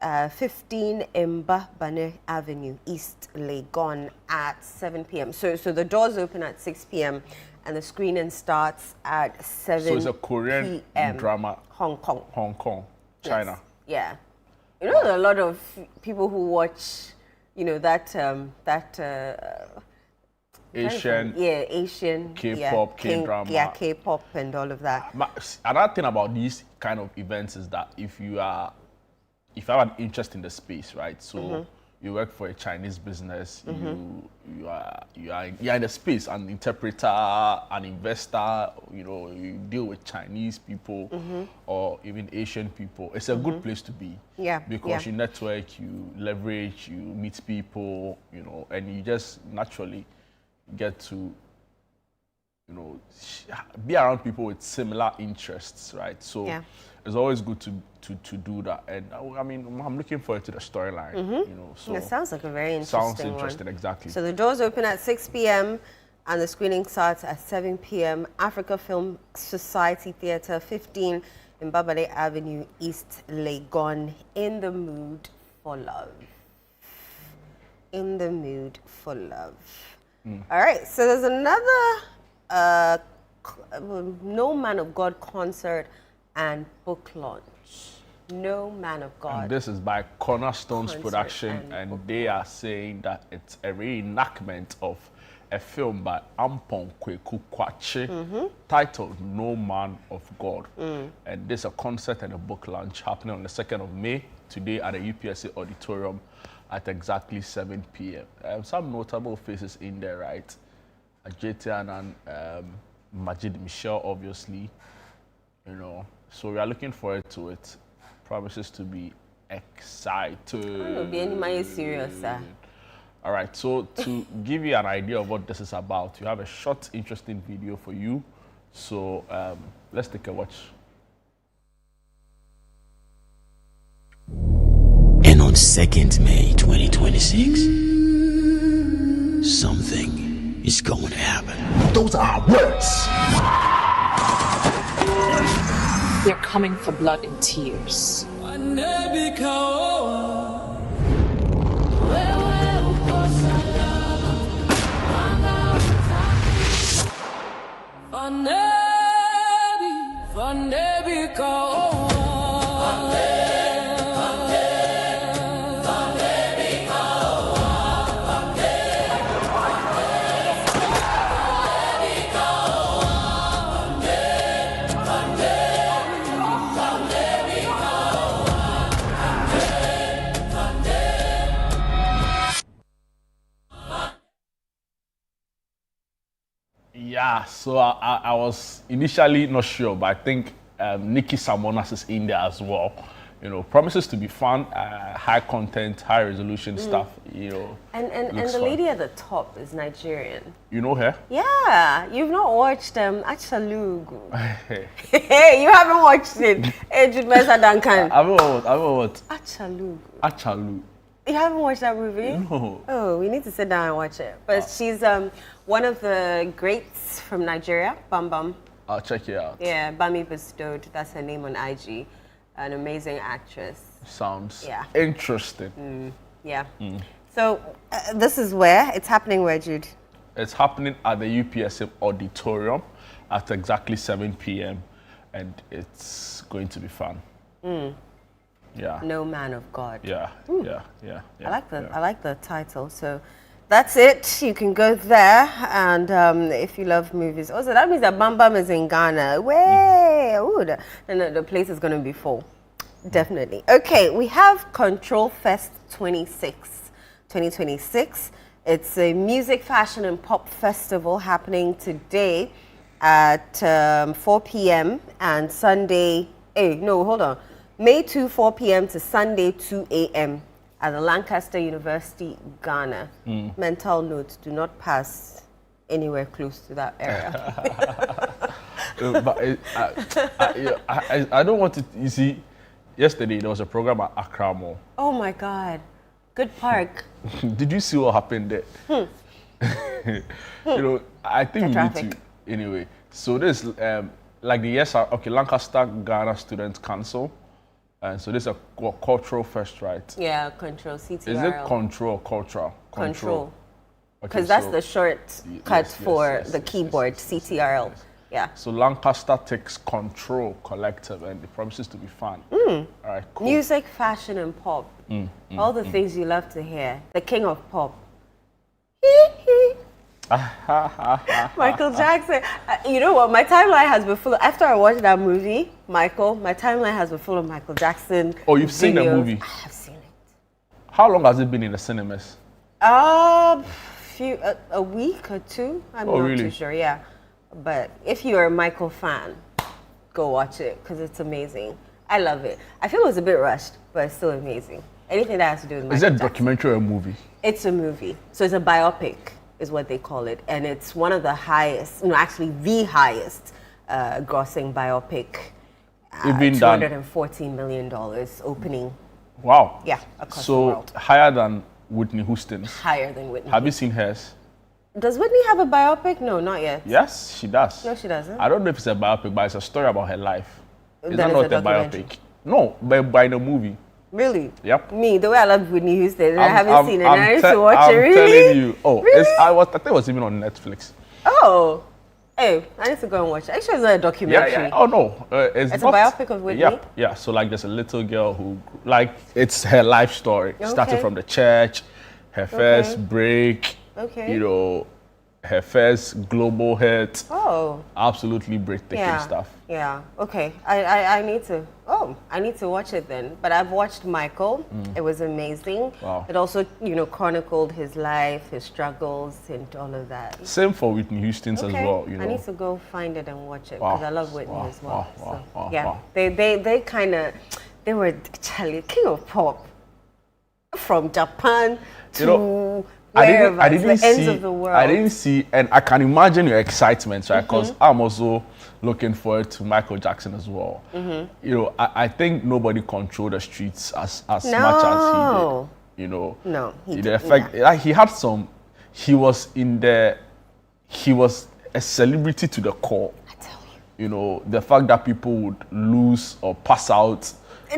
15 Imba Bane Avenue, East Legon, at 7 p.m. So the doors open at 6 p.m. and the screening starts at 7 p.m. So it's a Korean drama. Hong Kong, China. Yes. Yeah. You know, there are a lot of people who watch, you know, Asian. Asian. K-pop, K-drama. Yeah, K-pop and all of that. Another thing about these kind of events is that if you have an interest in the space, right? So you work for a Chinese business, you are in the space, an interpreter, an investor, you know, you deal with Chinese people or even Asian people. It's a good place to be. Yeah. Because you network, you leverage, you meet people, you know, and you just naturally get to, you know, be around people with similar interests, right? So it's always good to do that. And I mean, I'm looking forward to the storyline, you know. So it sounds like a very interesting sounds interesting, one. exactly. So the doors open at 6 p.m. and the screening starts at 7 p.m. Africa Film Society Theatre, 15 in Babale Avenue, East Legon. In the mood for love. In the mood for love. All right, so there's another No Man of God concert and book launch. No Man of God. And this is by Cornerstone's production, and they are saying that it's a reenactment of a film by Ampon Kweku Kwache titled No Man of God. And there's a concert and a book launch happening on the 2nd of May, today at the UPSA Auditorium at exactly 7 p.m. Some notable faces in there, right? Ajetian and Majid Michel, obviously, you know. So we are looking forward to it. Promises to be exciting. It'll be any more serious, sir. All right, so to give you an idea of what this is about, you have a short, interesting video for you. So let's take a watch. And on 2nd May 2026, something is going to happen. Those are words. They're coming for blood and tears. Yeah, so I was initially not sure, but I think Nikki Samonas is in there as well. You know, promises to be fun, high content, high resolution stuff, you know. And the lady at the top is Nigerian. You know her? Yeah, you've not watched Achalugu. Hey, you haven't watched it. Hey, Jude Mesa Duncan. I will what? Achalugu. Achalugu. You haven't watched that movie? No. Oh, we need to sit down and watch it. But she's one of the greats from Nigeria, Bam Bam. I'll check it out. Yeah, Bami Bestowed, that's her name on IG. An amazing actress. Sounds interesting. So this is where? It's happening where, Jude? It's happening at the UPSA Auditorium at exactly 7 p.m. and it's going to be fun. Yeah. No Man of God. Yeah. I like the title. So that's it. You can go there, and if you love movies, also that means that Bam Bam is in Ghana. Way, the place is going to be full, definitely. Okay, we have Control Fest 2026. It's a music, fashion, and pop festival happening today at 4 p.m. and Sunday. May 2, 4 p.m. to Sunday, 2 a.m. at the Lancaster University, Ghana. Mental note, do not pass anywhere close to that area. But I don't want to. You see, yesterday there was a program at Accra Mall. Oh my God, good park. Did you see what happened there? I think we need to anyway. So this like the Lancaster Ghana Students Council. And so this is a cultural fest, right? Yeah, control, CTRL. Is it control or cultural? Control. Because that's the shortcut for the keyboard, CTRL. Yeah. So Lancaster takes control collective and it promises to be fun. All right, cool. Music, fashion, and pop. All the things you love to hear. The king of pop. Michael Jackson. You know what? My timeline has been full of, after I watched that movie, Michael, my timeline has been full of Michael Jackson. Oh, you've seen the movie? I have seen it. How long has it been in the cinemas? A week or two. I'm not really? too sure. Yeah, but if you're a Michael fan, go watch it because it's amazing. I love it. I feel it was a bit rushed, but it's still amazing. Anything that has to do with Michael Jackson. Jackson. Is it a documentary or a movie? It's a movie. So it's a biopic, is what they call it, and it's one of the highest, actually the highest grossing biopic. $214 million opening. Wow. Yeah, across the world. So higher than Whitney Houston's. Higher than Whitney. Have you seen hers? Does Whitney have a biopic? No, not yet. Yes, she does. No, she doesn't. I don't know if it's a biopic, but it's a story about her life. Is That that is not a a biopic? No, but by the movie. Really? Yep. Me, the way I love Whitney Houston, I haven't seen it. I need to watch it. Really? I'm telling you. Oh, really? I think it was even on Netflix. Oh. Hey, I need to go and watch it. Actually, it's not a documentary. Yeah. Oh, no. It's a biopic of Whitney? Yeah. So, like, there's a little girl who, like, it's her life story. Okay. Started from the church, her first break, her first global hit. Oh. Absolutely breathtaking stuff. Yeah. Okay. I need to watch it then. But I've watched Michael. It was amazing. Wow. It also, chronicled his life, his struggles, and all of that. Same for Whitney Houston's as well. I need to go find it and watch it because I love Whitney as well. Wow. They were Charlie King of Pop from Japan to I didn't the ends of the world. I didn't see, and I can imagine your excitement, right? Because I'm also looking forward to Michael Jackson as well. I think nobody controlled the streets as much as he did. No, he did. Like he had some. He was a celebrity to the core. I tell you. The fact that people would lose or pass out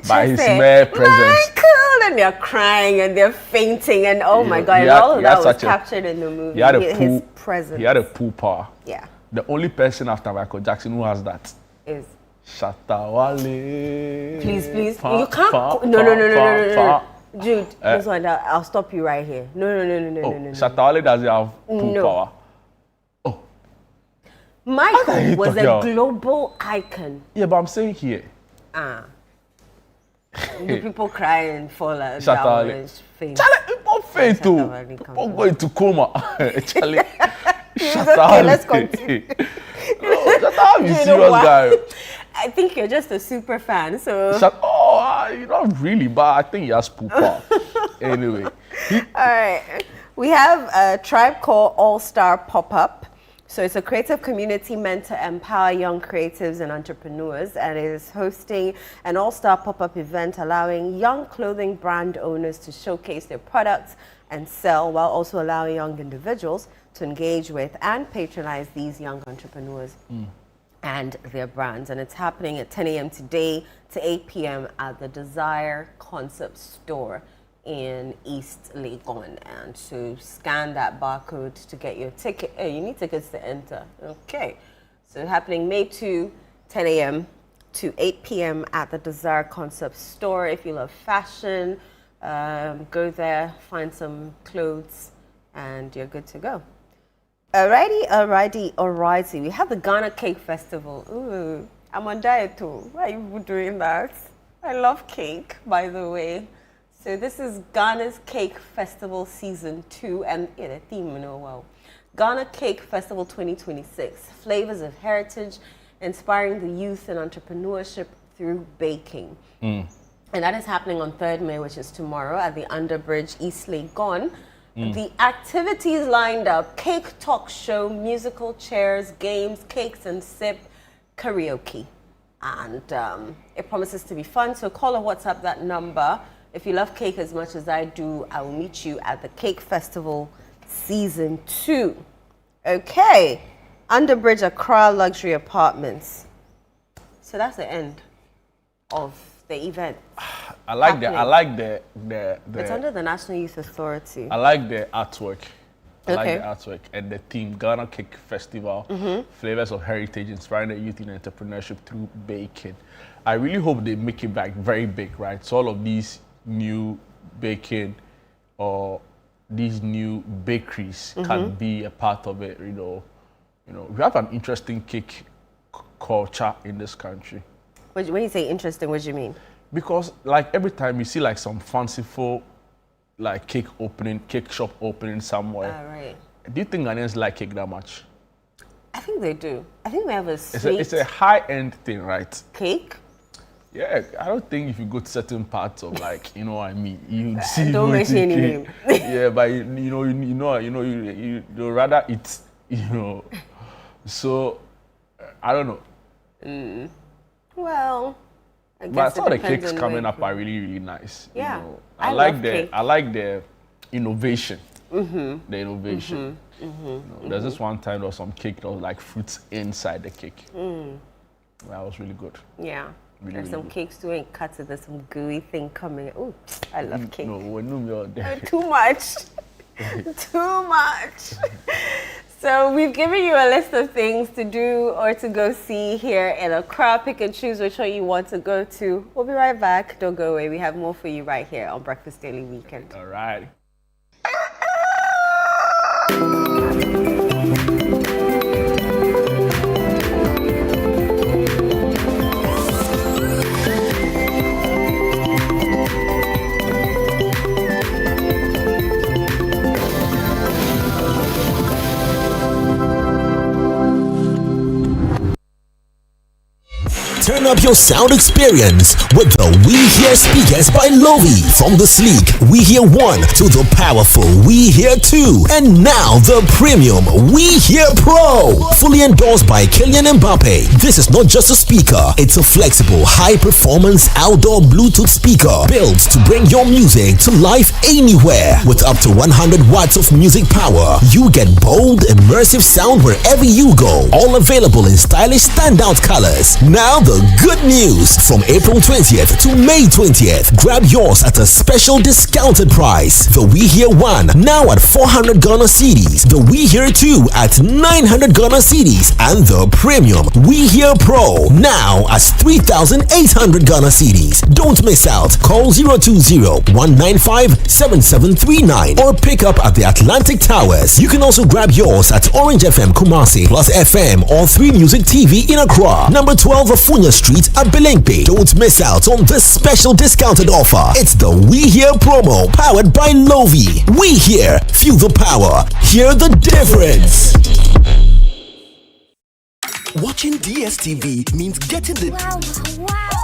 by his mere presence. Michael! And they're crying and they're fainting and oh my God, and all of that was captured in the movie. His presence. He had a pool power. Yeah. The only person after Michael Jackson who has that is Shatta Wale. Please. You can't. No. Jude, this one, I'll stop you right here. No. Shatta Wale doesn't have pool power. Oh. Michael was a global icon. Yeah, but I'm saying here. The people cry and fall down and faint. Charlie, people faint too. People go into coma. Charlie, okay, let's continue. Shatta, you serious guy. I think you're just a super fan, so. You're not really, but I think he has poop power. Anyway. All right. We have a Tribe Called All-Star Pop-Up. So it's a creative community meant to empower young creatives and entrepreneurs, and it is hosting an all-star pop-up event allowing young clothing brand owners to showcase their products and sell, while also allowing young individuals to engage with and patronize these young entrepreneurs and their brands. And it's happening at 10 a.m. today to 8 p.m. at the Desire Concept Store in East Legon, and to scan that barcode to get your ticket. Hey, you need tickets to enter. Okay, so happening May 2, 10 a.m. to 8 p.m. at the Desire Concept Store. If you love fashion, go there, find some clothes, and you're good to go. Alrighty. We have the Ghana Cake Festival. Ooh, I'm on diet too. Why are you doing that? I love cake, by the way. So this is Ghana's Cake Festival Season 2, and the theme, Ghana Cake Festival 2026, flavors of heritage, inspiring the youth and entrepreneurship through baking. And that is happening on 3rd May, which is tomorrow, at the Underbridge, East Legon. The activities lined up: cake talk show, musical chairs, games, cakes and sip, karaoke. And it promises to be fun. So call or WhatsApp that number. If you love cake as much as I do, I will meet you at the Cake Festival Season 2. Okay. Underbridge Accra Luxury Apartments. So that's the end of the event. I like that. I like the It's under the National Youth Authority. I like the artwork. I like Okay. the artwork and the theme, Ghana Cake Festival, flavors of heritage, inspiring the youth in entrepreneurship through baking. I really hope they make it back very big, right? So all of these new baking or these new bakeries can be a part of it. You know, we have an interesting cake culture in this country. When you say interesting, what do you mean? Because like every time you see like some fanciful like cake shop opening somewhere. Right. Do you think Ghanaians like cake that much? I think they do. I think we have a It's a high-end thing, right? cake. Yeah, I don't think if you go to certain parts of like, you know what I mean, you see Don't mention any name. Yeah, but you rather eat, So I don't know. Well, I guess But some of the depends cakes on coming where up are really, really nice. Yeah. I love cake. like the innovation. The innovation. There's this one time there was some cake that was like fruits inside the cake. That was really good. Yeah. Really, There's really some good. cakes doing cuts and there's some gooey thing coming. Oh, I love cake. No, we're there. Too much. Too much. So we've given you a list of things to do or to go see here in Accra. Pick and choose which one you want to go to. We'll be right back. Don't go away. We have more for you right here on Breakfast Daily Weekend. All right. Turn up your sound experience with the We Hear speakers by Lovi. From the sleek We Hear 1 to the powerful We Hear 2. And now the premium We Hear Pro. Fully endorsed by Kylian Mbappe. This is not just a speaker, it's a flexible, high-performance outdoor Bluetooth speaker built to bring your music to life anywhere. With up to 100 watts of music power, you get bold, immersive sound wherever you go. All available in stylish standout colors. Now the good news. From April 20th to May 20th, grab yours at a special discounted price. The We Hear 1 now at 400 Ghana cedis. The We Hear 2 at 900 Ghana cedis. And the premium We Hear Pro now as 3,800 Ghana cedis. Don't miss out. Call 020-195-7739 or pick up at the Atlantic Towers. You can also grab yours at Orange FM Kumasi, Plus FM or 3 Music TV in Accra. Number 12 Afunya Street at Belengpe. Don't miss out on this special discounted offer. It's the We Hear promo powered by Lovi. We Hear, feel the power, hear the difference. Watching DSTV means getting the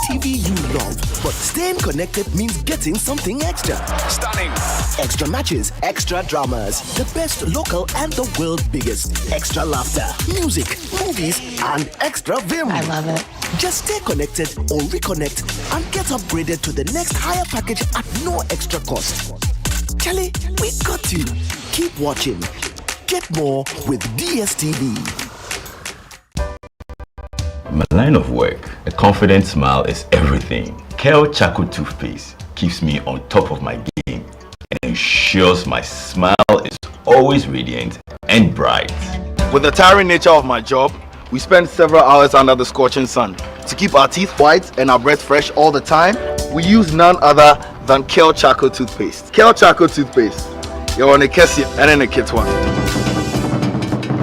TV you love, but staying connected means getting something extra. Stunning. Extra matches, extra dramas, the best local and the world's biggest. Extra laughter, music, movies, and extra vim. I love it. Just stay connected or reconnect and get upgraded to the next higher package at no extra cost. Charlie, we got you. Keep watching. Get more with DSTV. My line of work, a confident smile is everything. Kale Charcoal Toothpaste keeps me on top of my game and ensures my smile is always radiant and bright. With the tiring nature of my job, we spend several hours under the scorching sun. To keep our teeth white and our breath fresh all the time, we use none other than Kale Charcoal Toothpaste. Kale Charcoal Toothpaste. You're on a Kessie and in a kit one.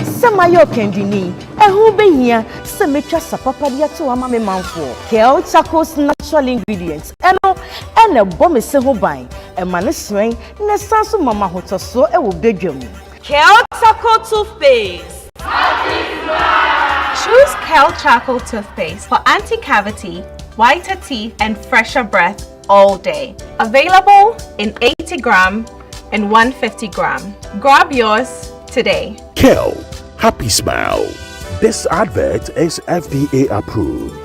Samayo Kendini, who be here, Semetra Sapapadia to Amame Manfo, Kale Charcoal's natural ingredients, and a bomb is several buying, a man swing, Nesansu Mama Hoto so a will bedroom. Kale Charcoal Toothpaste. Choose Kale Charcoal Toothpaste for anti-cavity, whiter teeth, and fresher breath all day. Available in 80 gram and 150 gram. Grab yours today. Kale, happy smile, This advert is FDA approved.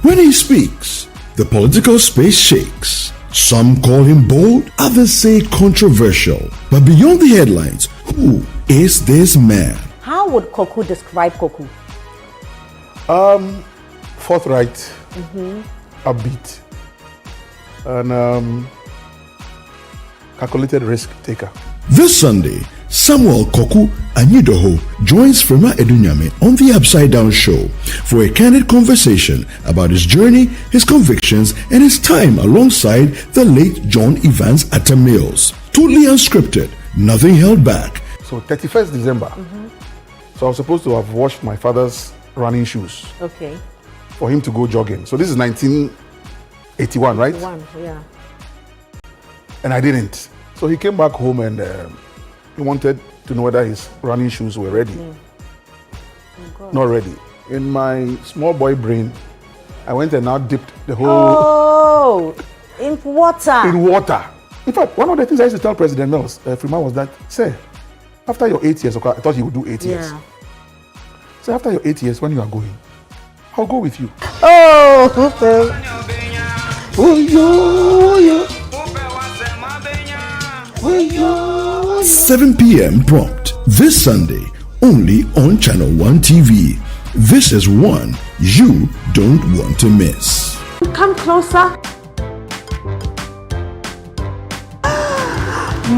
When he speaks, the political space shakes. Some call him bold, others say controversial. But beyond the headlines, who is this man? How would Koku describe Koku? Forthright, upbeat, and calculated risk taker. This Sunday, Samuel Koku Anyidoho joins Frema Edunyame on the Upside Down Show for a candid conversation about his journey, his convictions, and his time alongside the late John Evans Atta Mills. Totally unscripted, nothing held back. So 31st December, so I was supposed to have washed my father's running shoes. Okay. For him to go jogging. So this is 1981, right? 81, yeah. And I didn't. So he came back home and he wanted to know whether his running shoes were ready. Not ready. In my small boy brain, I went and now dipped the whole... Oh, in water. In water. In fact, one of the things I used to tell President Mills, Freeman, was that, say, after your 8 years, I thought he would do 8 years. So after your 8 years, when you are going, I'll go with you. Oh, 7 p.m. prompt this Sunday, only on Channel 1 TV. This is one you don't want to miss. Come closer.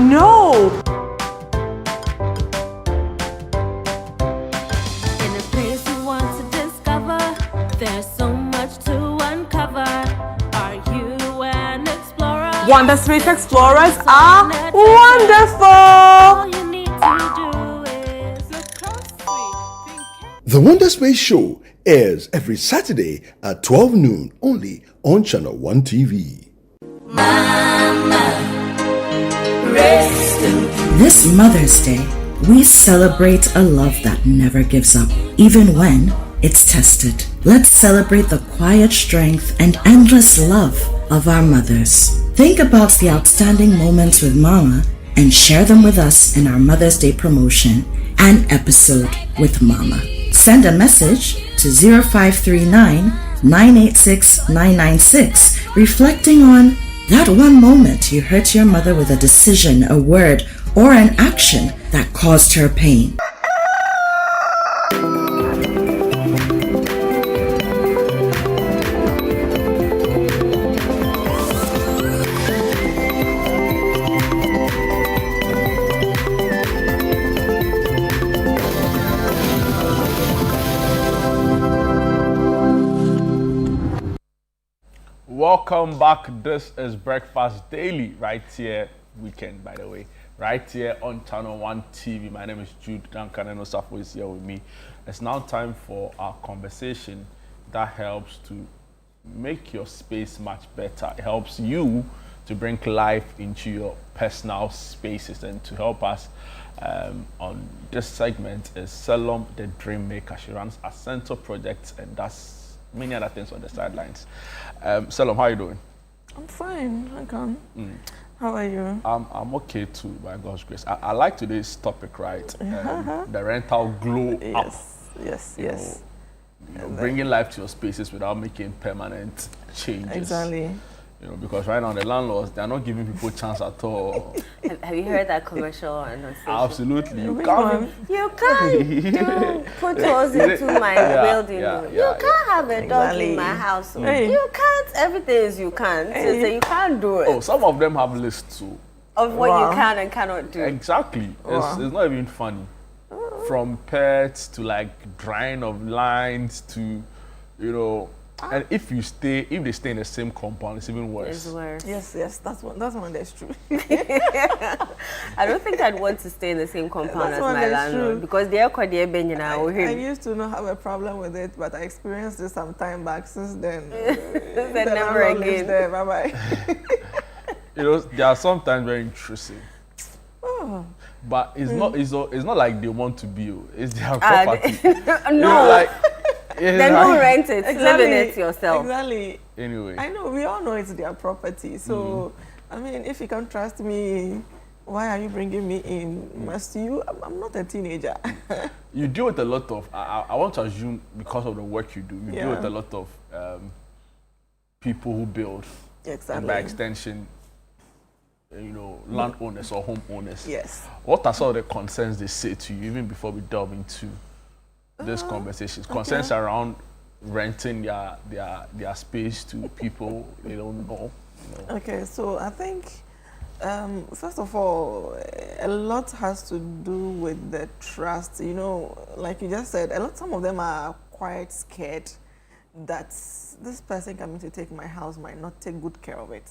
No. In a place you want to discover, there's so much to uncover. Are you an explorer? Wonder Space Explorers are wonderful. All you need to do is look closely. The Wonder Space Show airs every Saturday at 12 noon only on Channel 1 TV. This Mother's Day, we celebrate a love that never gives up, even when it's tested. Let's celebrate the quiet strength and endless love of our mothers. Think about the outstanding moments with Mama and share them with us in our Mother's Day promotion, An Episode with Mama. Send a message to 0539 986 996 reflecting on that one moment you hurt your mother with a decision, a word, or an action that caused her pain. Welcome back. This is Breakfast Daily, right here, weekend by the way, right here on Channel 1 TV. My name is Jude Duncan and Osafo is here with me. It's now time for our conversation that helps to make your space much better. It helps you to bring life into your personal spaces, and to help us on this segment is Selom, the Dream Maker. She runs Accento projects and does many other things on the sidelines. Selom, how are you doing? I'm fine. I can. How are you? I'm okay too, by God's grace. I like today's topic, right? The rental glow up. Yes. Bringing life to your spaces without making permanent changes. Exactly. Because right now the landlords, they're not giving people a chance at all. Have you heard that commercial on station? Absolutely. You can't put yours into my building. You can't have a dog in my house. You can't. Everything is you can't. So you can't do it. Oh, some of them have lists too. Of what you can and cannot do. Exactly. It's not even funny. From pets to like drying of lines to, and if they stay in the same compound, it's even worse. It's worse. Yes, that's one that's true. I don't think I'd want to stay in the same compound as my landlord because they're quite I used to not have a problem with it, but I experienced it some time back. Since then, then never again. There. Bye. They are sometimes very intrusive. But it's not like they want to be. It's their property. No. Then don't rent it. Live in it yourself. Exactly. Anyway. I know, we all know it's their property. So, I mean, if you can trust me Why are you bringing me in? Must you? I'm not a teenager. You deal with a lot of, I want to assume because of the work you do, you deal with a lot of people who build. Exactly. And by extension, landowners or homeowners. Yes. What are some of the concerns they say to you, even before we delve into this conversation? Concerns around renting their space to people they don't know. Okay, so I think, first of all, a lot has to do with the trust. Like you just said, some of them are quite scared that this person coming to take my house might not take good care of it.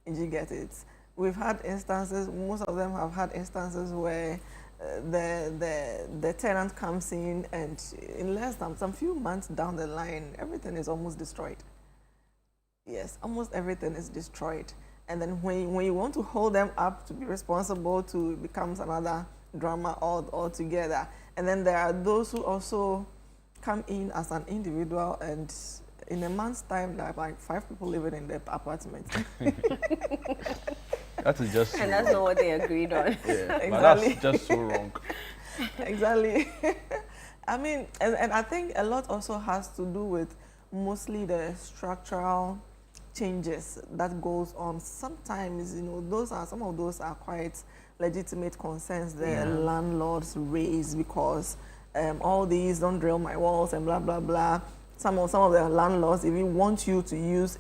Did you get it? We've had instances, most of them have had instances where the tenant comes in and in less than some few months down the line, everything is almost destroyed. Yes, almost everything is destroyed. And then when you want to hold them up to be responsible, to it becomes another drama altogether. And then there are those who also come in as an individual, and in a month's time, there are like 5 people living in the apartment. That is just and that's not what they agreed on. Yeah, exactly. But that's just so wrong. Exactly. I mean, and I think a lot also has to do with mostly the structural changes that goes on. Sometimes, some of those are quite legitimate concerns the landlords raise, because all these don't drill my walls and blah, blah, blah. Some of the landlords even want you to use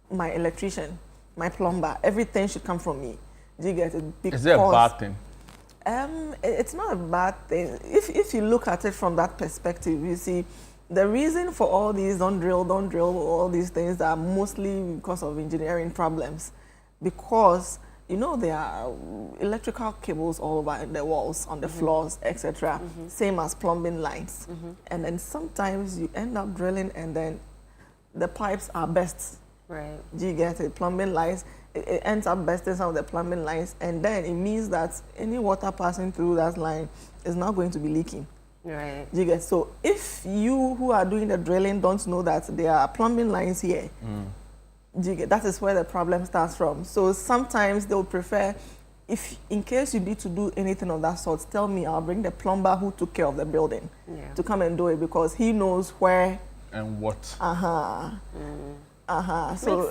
my electrician, my plumber. Everything should come from me. Do you get it? Because, is it a bad thing? It's not a bad thing. If you look at it from that perspective, you see, the reason for all these don't drill, all these things are mostly because of engineering problems. Because, there are electrical cables all over the walls, on the floors, etc. Same as plumbing lines. And then sometimes you end up drilling and then the pipes are burst. Right. Do you get it? Plumbing lines, it ends up bursting some of the plumbing lines, and then it means that any water passing through that line is not going to be leaking. Right. Do you get? So if you who are doing the drilling don't know that there are plumbing lines here, do you get? That is where the problem starts from. So sometimes they'll prefer, if in case you need to do anything of that sort, tell me, I'll bring the plumber who took care of the building to come and do it, because he knows where and what. So,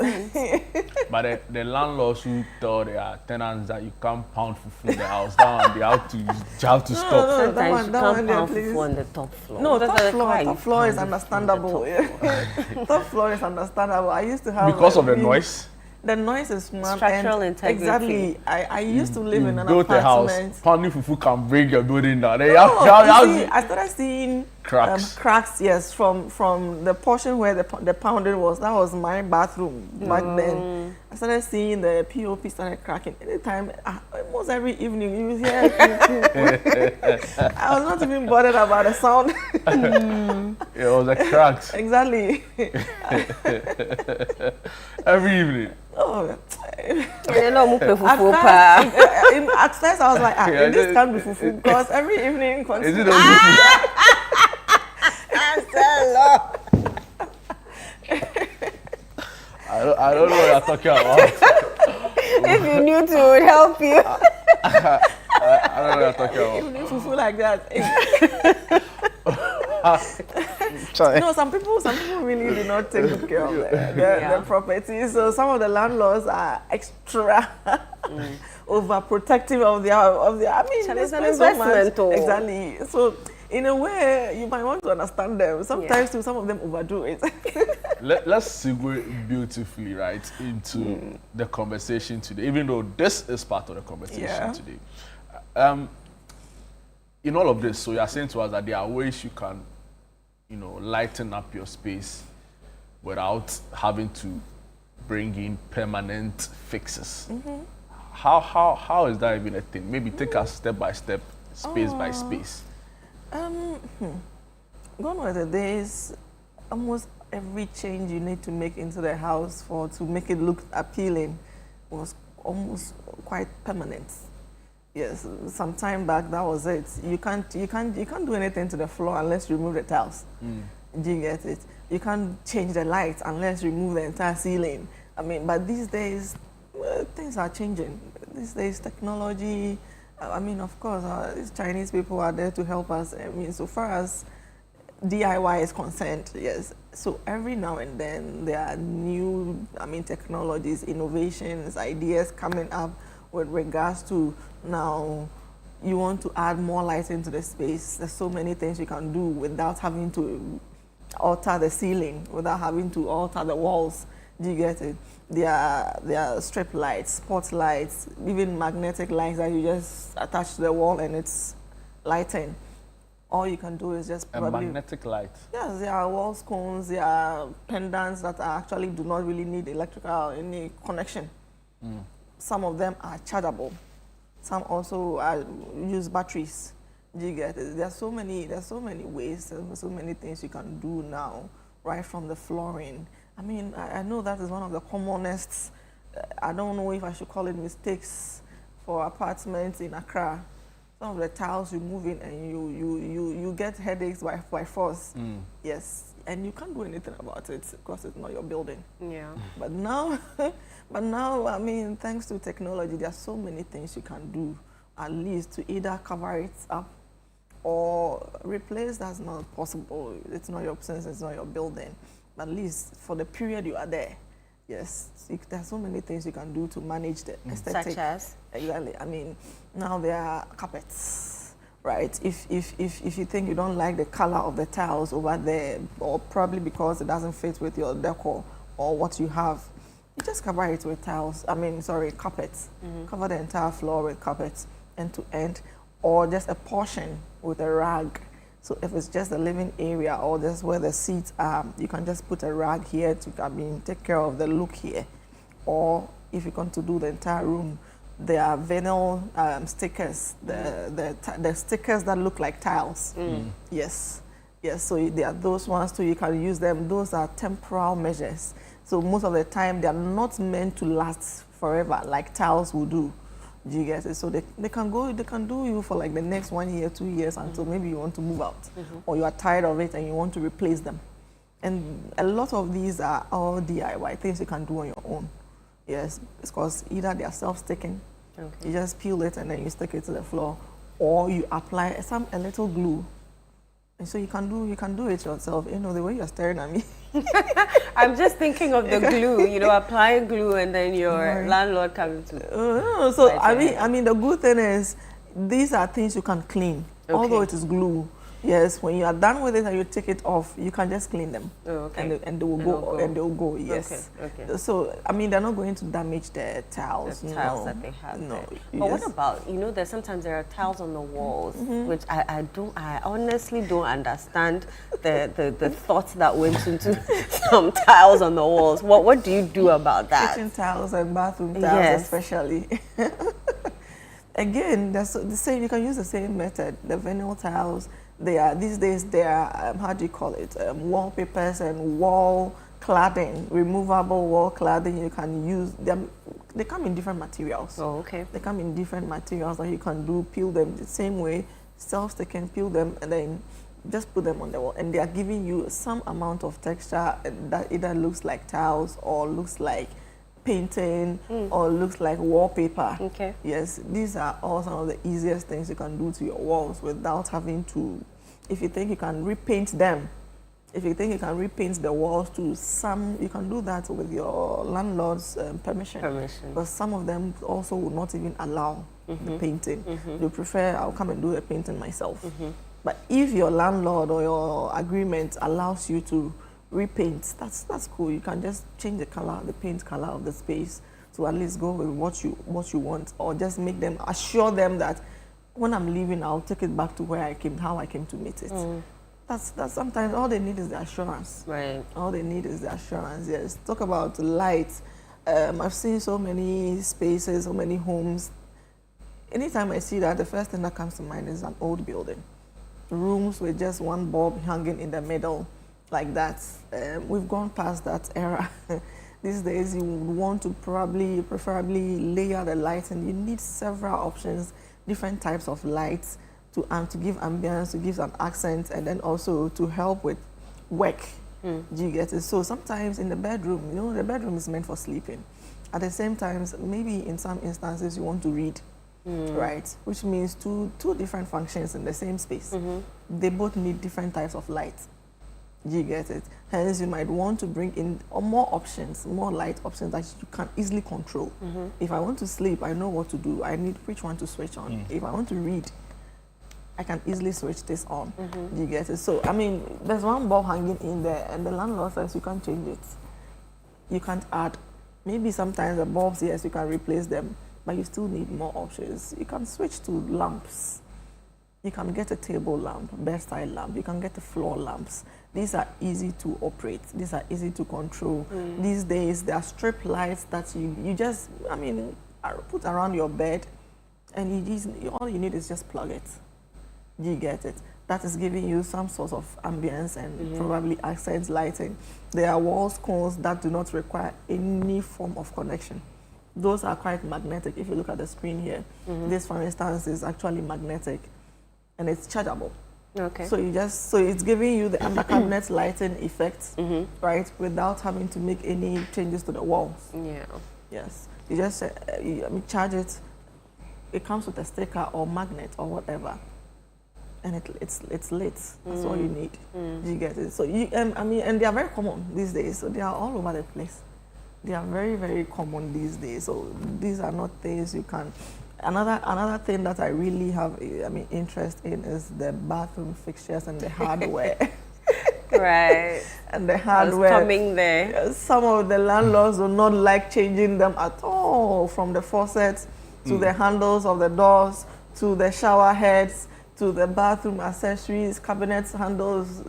but the landlords who tell their tenants that you can't pound fufu in the house down, they have to stop. Sometimes you can't pound fufu on the top floor. No, top floor is understandable. Top floor is understandable. I used to have because of the noise. The noise is one. Structural integrity. Exactly. I used to live in an built apartment. A house. Pounding fufu can break your building down. I started seeing cracks. Yes, from the portion where the pounding was. That was my bathroom back then. I started seeing the POP started cracking. Anytime, almost every evening, you hear it. I was not even bothered about the sound. It was a cracks. Exactly. Every evening. Oh, at first I was like, this can't be fufu, because every evening. Is it fufu? I don't know what you're talking about. If you knew to, it would help you. I don't know what you're talking about. Evening fufu like that. No, some people really do not take good care of their property. So some of the landlords are extra overprotective of their. I mean, it's an investment. Exactly. So in a way, you might want to understand them. Sometimes too, some of them overdo it. Let's segue beautifully into the conversation today. Even though this is part of the conversation today. In all of this, so you are saying to us that there are ways you can, lighten up your space without having to bring in permanent fixes. How is that even a thing? Maybe take us step by step, space by space. Gone were the days, almost every change you need to make into the house to make it look appealing was almost quite permanent. Yes, some time back that was it. You can't do anything to the floor unless you remove the tiles. Do you get it? You can't change the lights unless you remove the entire ceiling. I mean, but these days things are changing. these days technology, I mean, of course, these Chinese people are there to help us. I mean, so far as DIY is concerned, yes. So every now and then there are new, I mean, technologies, innovations, ideas coming up with regards to now you want to add more light into the space. There's so many things you can do without having to alter the ceiling, without having to alter the walls. Do you get it? There are strip lights, spotlights, even magnetic lights that you just attach to the wall and it's lighting. All you can do is just probably... A magnetic light? Yes, there are wall scones, there are pendants that actually do not really need electrical any connection. Some of them are chargeable. Some also use batteries. Do you get it? There's so many ways, so many things you can do now, right from the flooring. I mean, I know that is one of the commonest, I don't know if I should call it mistakes for apartments in Accra. Some of the tiles you move in and you get headaches by force. Yes, and you can't do anything about it because it's not your building. Yeah. But now, I mean, thanks to technology, there are so many things you can do, at least to either cover it up or replace. That's not possible. It's not your since it's not your building. But at least for the period you are there, yes, there are so many things you can do to manage the aesthetic. Such as? Exactly. I mean, now there are carpets, right? If you think you don't like the color of the tiles over there, or probably because it doesn't fit with your decor or what you have, you just cover it with tiles. I mean, sorry, carpets. Cover the entire floor with carpets, end to end, or just a portion with a rag. So if it's just the living area or just where the seats are, you can just put a rag here to, I mean, take care of the look here. Or if you want to do the entire room, there are vinyl stickers, the stickers that look like tiles. Yes, so there are those ones too, you can use them. Those are temporal measures. So most of the time, they are not meant to last forever like tiles will do. Do you get it? So they can do you for like the next 1 year, 2 years until maybe you want to move out or you are tired of it and you want to replace them. And a lot of these are all DIY things you can do on your own. Yes, it's because either they are self-sticking, you just peel it and then you stick it to the floor, or you apply a little glue. And so you can do it yourself. You know, the way you're staring at me. I'm just thinking of the glue, you know, applying glue and then your landlord coming to... So, I mean, the good thing is, these are things you can clean, although it is glue. Yes, when you are done with it and you take it off, you can just clean them. And they will go, yes. So, I mean, they're not going to damage the tiles. The tiles that they have. No. But what about, you know, sometimes there are tiles on the walls, which I honestly don't understand the thoughts that went into some tiles on the walls. What do you do about that? Kitchen tiles and bathroom tiles especially. Again, that's the same. You can use the same method. The vinyl tiles. These days they are how do you call it? Wallpapers and wall cladding, removable wall cladding. You can use them. They come in different materials. They come in different materials that you can peel them the same way. Self-sticking, peel them, and then just put them on the wall. And they are giving you some amount of texture that either looks like tiles or looks like painting or looks like wallpaper. Yes, these are all some of the easiest things you can do to your walls without having to, if you think you can repaint them, if you think you can repaint the walls to some, you can do that with your landlord's permission. But some of them also will not even allow the painting. They prefer, I'll come and do the painting myself. But if your landlord or your agreement allows you to repaint, that's cool. You can just change the color, the paint color of the space to at least go with what you want, or just make them, assure them that when I'm leaving, I'll take it back to where I came, how I came to meet it. That's sometimes all they need is the assurance. All they need is the assurance. Yes. Talk about light. I've seen so many spaces, so many homes. Anytime I see that, the first thing that comes to mind is an old building. Rooms with just one bulb hanging in the middle. Like that. We've gone past that era. These days you would want to preferably layer the lights, and you need several options, different types of lights to give ambience, to give an accent, and then also to help with work. Do you get it? So sometimes in the bedroom, you know, the bedroom is meant for sleeping. At the same time, maybe in some instances you want to read, right? Which means two different functions in the same space. They both need different types of light. You get it? Hence, you might want to bring in more options, more light options that you can easily control. If I want to sleep, I know what to do. I need which one to switch on. If I want to read, I can easily switch this on. You get it? So, I mean, there's one bulb hanging in there, and the landlord says you can't change it. You can't add. Maybe sometimes the bulbs, yes, you can replace them, but you still need more options. You can switch to lamps. You can get a table lamp, bedside lamp. You can get the floor lamps. These are easy to operate. These are easy to control. These days, there are strip lights that you just, I mean, put around your bed, and all you need is just plug it. You get it? That is giving you some sort of ambience and probably accent lighting. There are wall cones that do not require any form of connection. Those are quite magnetic. If you look at the screen here, this, for instance, is actually magnetic, and it's chargeable. Okay. So it's giving you the under cabinet lighting effect, right, without having to make any changes to the walls. Yeah. Yes. You just charge it. It comes with a sticker or magnet or whatever, and it's lit. That's all you need. You get it? So and they are very common these days. So they are all over the place. They are very, very common these days. So these are not things you can. Another thing that I really have, interest in is the bathroom fixtures and the hardware. Right. And the hardware. I was coming there. Some of the landlords do not like changing them at all, from the faucets to the handles of the doors to the shower heads to the bathroom accessories, cabinets, handles.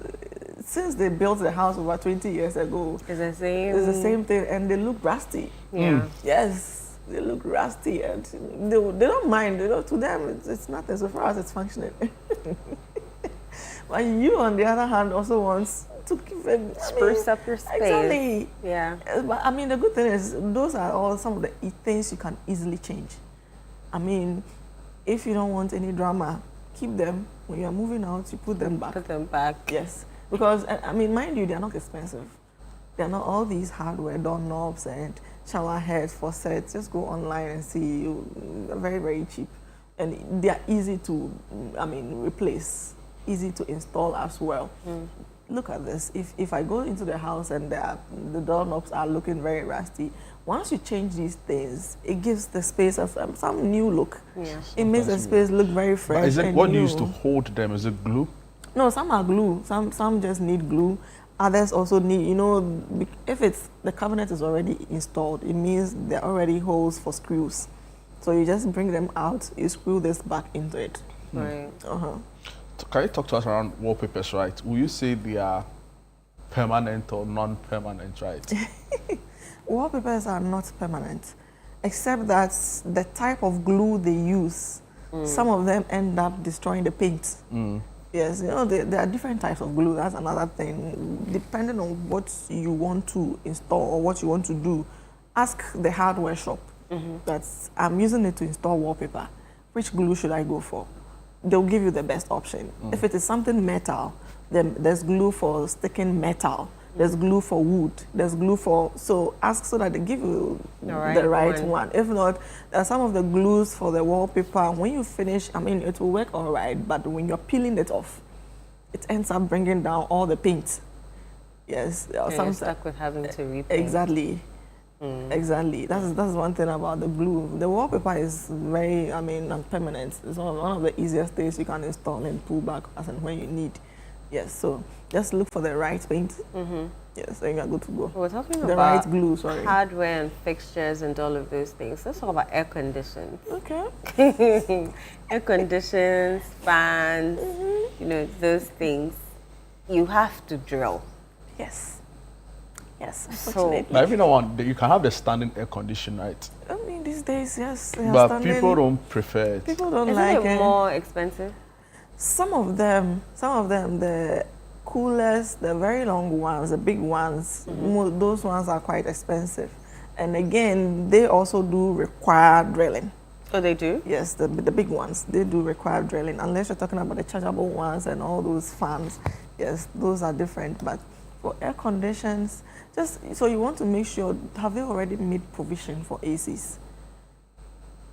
Since they built the house over 20 years ago, it's the same. It's the same thing, and they look rusty. Yeah. Yes. They look rusty, and they don't mind. To them, it's nothing so far as it's functioning. But you, on the other hand, also wants to keep it, spruce up your space. Exactly. Yeah. But the good thing is, those are all some of the things you can easily change. If you don't want any drama, keep them. When you're moving out, you put them back. Put them back. Yes. Because, mind you, they're not expensive. They're not all these hardware doorknobs and shower heads, faucets. Just go online and see. They're very, very cheap. And they're easy to, replace, easy to install as well. Look at this. If I go into the house and the doorknobs are looking very rusty, once you change these things, it gives the space some new look. Yeah. It makes the space look very fresh. But is it and what new. you use to hold them? Is it glue? No, some are glue. Some just need glue. Others also need, if the cabinet is already installed, it means there are already holes for screws. So you just bring them out, you screw this back into it. Right. So can you talk to us around wallpapers, right? Will you say they are permanent or non-permanent, right? Wallpapers are not permanent, except that the type of glue they use, some of them end up destroying the paint. Yes, there are different types of glue. That's another thing. Depending on what you want to install or what you want to do, ask the hardware shop. I'm using it to install wallpaper. Which glue should I go for? They'll give you the best option. If it is something metal, then there's glue for sticking metal. There's glue for wood. There's glue for... So ask so that they give you the right one. If not, there are some of the glues for the wallpaper. When you finish, it will work all right, but when you're peeling it off, it ends up bringing down all the paint. Yes. You're stuck with having to repaint. Exactly. Exactly. That's one thing about the glue. The wallpaper is very, permanent. It's one of the easiest things you can install and pull back as and when you need. Yes, so just look for the right paint. Yes, and you're good to go. We're talking the about right glue, hardware and fixtures and all of those things. Let's talk about air conditions. Okay. Air conditions, fans, those things. You have to drill. Yes. Yes. So, but if you don't want, you can have the standing air condition, right? These days, yes. But people don't prefer it. People don't like it. Isn't it more expensive? Some of them, the coolest, the very long ones, the big ones, those ones are quite expensive. And again, they also do require drilling. Oh, they do? Yes, the big ones, they do require drilling. Unless you're talking about the chargeable ones and all those fans. Yes, those are different. But For air conditions, just so you want to make sure, have they already made provision for ACs?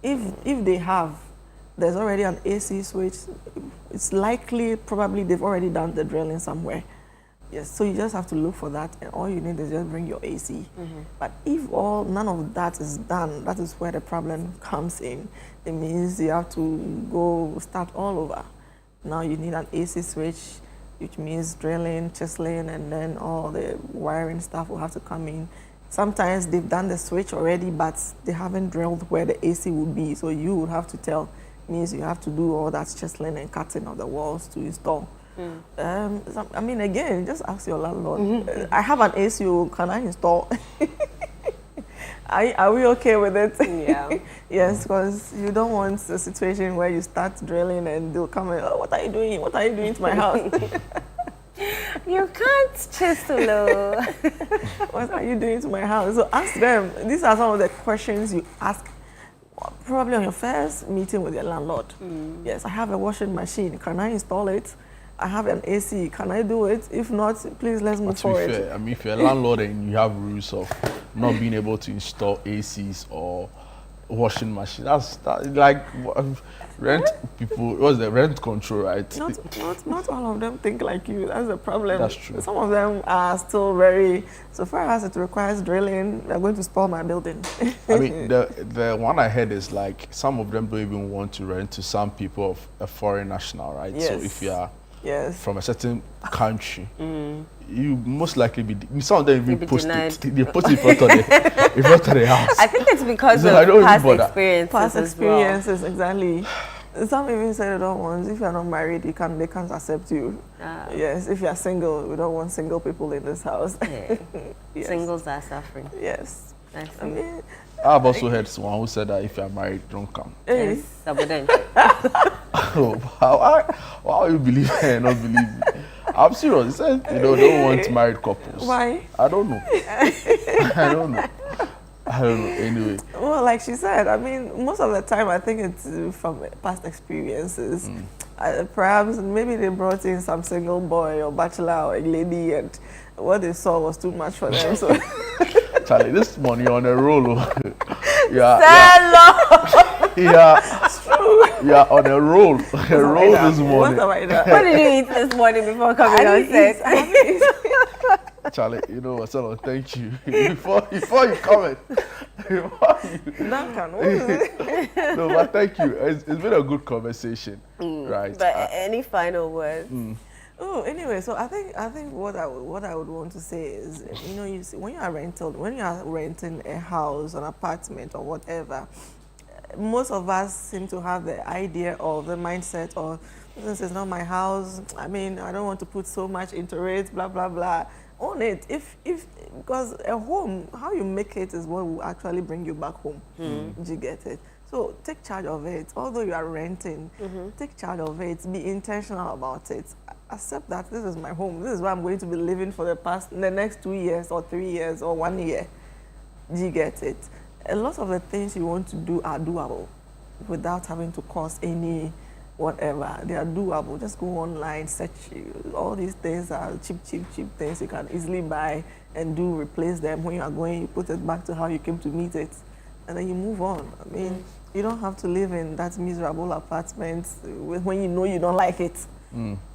If they have, there's already an AC switch. It's likely, probably they've already done the drilling somewhere. Yes, so you just have to look for that, and all you need is just bring your AC. But if none of that is done, that is where the problem comes in. It means you have to go start all over. Now you need an AC switch, which means drilling, chiseling, and then all the wiring stuff will have to come in. Sometimes they've done the switch already, but they haven't drilled where the AC would be, so you would have to tell. Means you have to do all that chiseling and cutting of the walls to install. I mean, again, just ask your landlord. I have an AC, can I install? Are we okay with it? Yeah. Yes, because you don't want a situation where you start drilling and they'll come and, oh, what are you doing? What are you doing to my house? You can't chisel. What are you doing to my house? So ask them. These are some of the questions you ask probably on your first meeting with your landlord. Yes, I have a washing machine. Can I install it? I have an AC. Can I do it? If not, please let's move forward. Fair, I mean, if you're a landlord and you have rules of not being able to install ACs or washing machine, that's like rent people. What's the rent control, right? Not all of them think like you. That's the problem. That's true. Some of them are still very. So far as it requires drilling, they're going to spoil my building. I mean, the one I heard is like some of them don't even want to rent to some people of a foreign national, right? Yes. So if you are from a certain country, you most likely be. Some of them even post it. They post it in front of the house. I think it's because so of past experiences. Past experiences, exactly. Some even say they don't want. If you're not married, they can't accept you. Yes, if you're single, we don't want single people in this house. Yes. Singles are suffering. Yes. I mean, I've also heard someone who said that if you're married, don't come. Yes, why you believe me and not believe me? I'm serious. It says, they don't want married couples. Why? I don't know. I don't know. Anyway. Well, like she said, I mean, most of the time I think it's from past experiences. Perhaps maybe they brought in some single boy or bachelor or a lady, and what they saw was too much for them. So, Charlie, this money on a roll. Yeah, it's true. Yeah, on a roll. A roll this morning. What did you eat this morning before coming on set? Charlie, you know what, Salo, thank you. Before you comment. No, but thank you. It's been a good conversation. Right. But any final words? Oh, anyway, so I think what I would want to say is, you know, you see, when you are renting a house, an apartment, or whatever, most of us seem to have the idea or the mindset of, this is not my house. I mean, I don't want to put so much into it. Blah blah blah. Own it. Because a home, how you make it is what will actually bring you back home. Do you get it? So take charge of it. Although you are renting, take charge of it. Be intentional about it. Accept that this is my home. This is where I'm going to be living for the next 2 years or 3 years or 1 year. Do you get it? A lot of the things you want to do are doable without having to cost any whatever. They are doable. Just go online, search. All these things are cheap things you can easily buy and replace them. When you are going, you put it back to how you came to meet it, and then you move on. I mean, you don't have to live in that miserable apartment when you know you don't like it.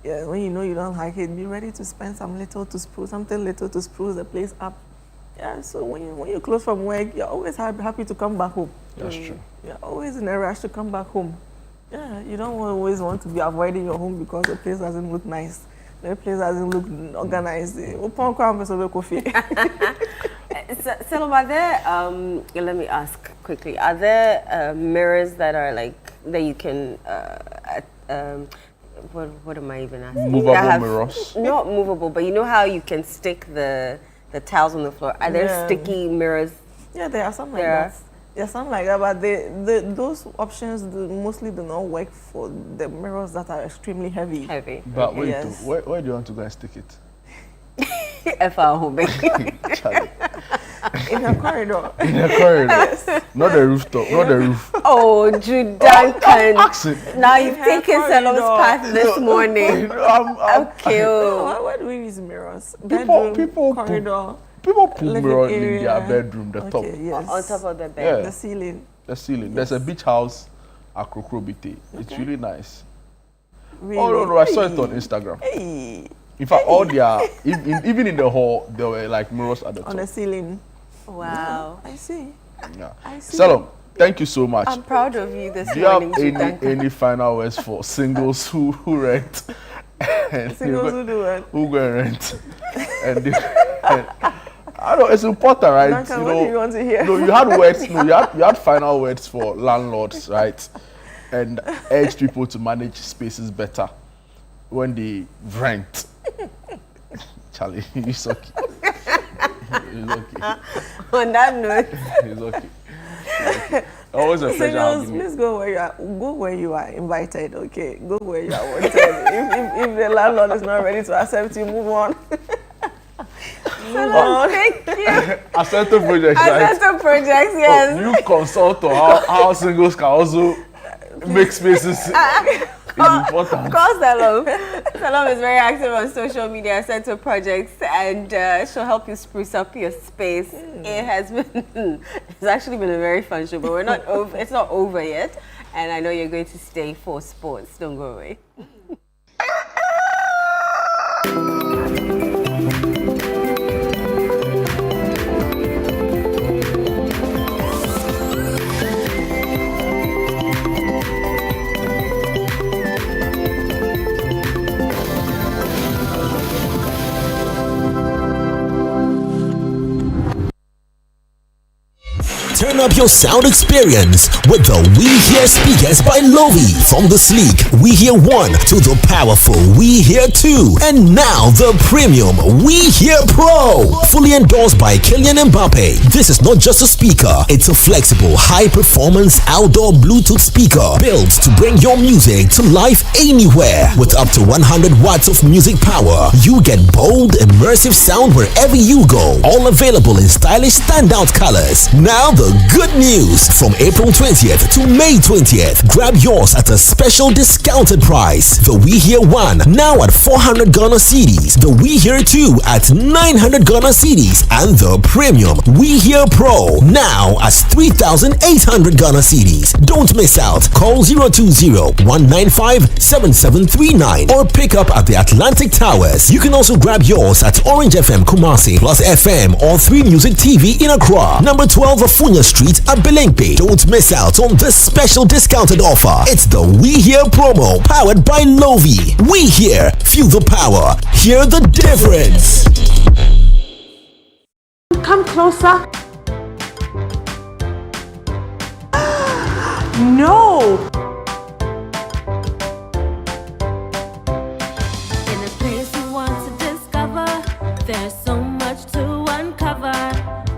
Yeah, when you know you don't like it, be ready to spend something little to spruce the place up. Yeah, so when you close from work, you're always happy to come back home. That's true. You're always in a rush to come back home. Yeah, you don't always want to be avoiding your home because the place doesn't look nice. The place doesn't look organized. So are there, let me ask quickly, are there mirrors that are like, that you can, what am I even asking? Movable mirrors? Not movable, but you know how you can stick the tiles on the floor? Are there sticky mirrors? Yeah, there are some like that. Yeah, something like that, but those options mostly do not work for the mirrors that are extremely heavy. But wait, where do you want to go and stick it? F our home, In a corridor. In a corridor. Not the rooftop, not the roof. Oh, Jude now you've taken Salom's path this morning. Okay. Why do we use mirrors? People corridor. People put mirror in their bedroom, the top. Yes. On top of the bed. Yeah. The ceiling. The ceiling. Yes. There's a beach house at Krokrobite. It's really nice. Really? Oh no, I saw it on Instagram. Hey. In fact, all their even in the hall, there were like mirrors at the top. On the ceiling. Wow. I see. Yeah. I see. Salom, thank you so much. I'm proud of you this morning. Do you have any final words for singles who rent? And singles who do what? Who go and rent? and I know it's important, right? Duncan, what do you want to hear? No, you had words. No, you had final words for landlords, right? And urge people to manage spaces better when they rent. Charlie, he's okay. He's okay. On that note, he's okay. Always a pleasure having you. Please go where you are. Go where you are invited. Okay, go where you are wanted. if the landlord is not ready to accept you, move on. Thank you. Accepted projects, right? Accepted projects, yes. You consult on how singles can also make spaces. Important. Call Salom. Salom is very active on social media, Center Projects, and she'll help you spruce up your space. It has been, it's actually been a very fun show, but we're not over. It's not over yet, and I know you're going to stay for sports. Don't go away. Turn up your sound experience with the We Hear speakers by Lovi. From the sleek We Hear 1 to the powerful We Hear 2. And now the premium We Hear Pro. Fully endorsed by Kylian Mbappe. This is not just a speaker, it's a flexible, high-performance outdoor Bluetooth speaker built to bring your music to life anywhere. With up to 100 watts of music power, you get bold, immersive sound wherever you go. All available in stylish standout colors. Now the good news. From April 20th to May 20th, grab yours at a special discounted price. The We Hear 1 now at 400 Ghana cedis, the We Hear 2 at 900 Ghana cedis, and the premium We Hear Pro now at 3,800 Ghana cedis. Don't miss out. Call 020-195-7739 or pick up at the Atlantic Towers. You can also grab yours at Orange FM Kumasi, Plus FM, or 3 Music TV in Accra. Number 12 Afunya Street at Belengpe. Don't miss out on this special discounted offer. It's the We Hear promo powered by Lovi. We Hear, feel the power, hear the difference. Come closer. No. In a place you want to discover, there's so much to uncover.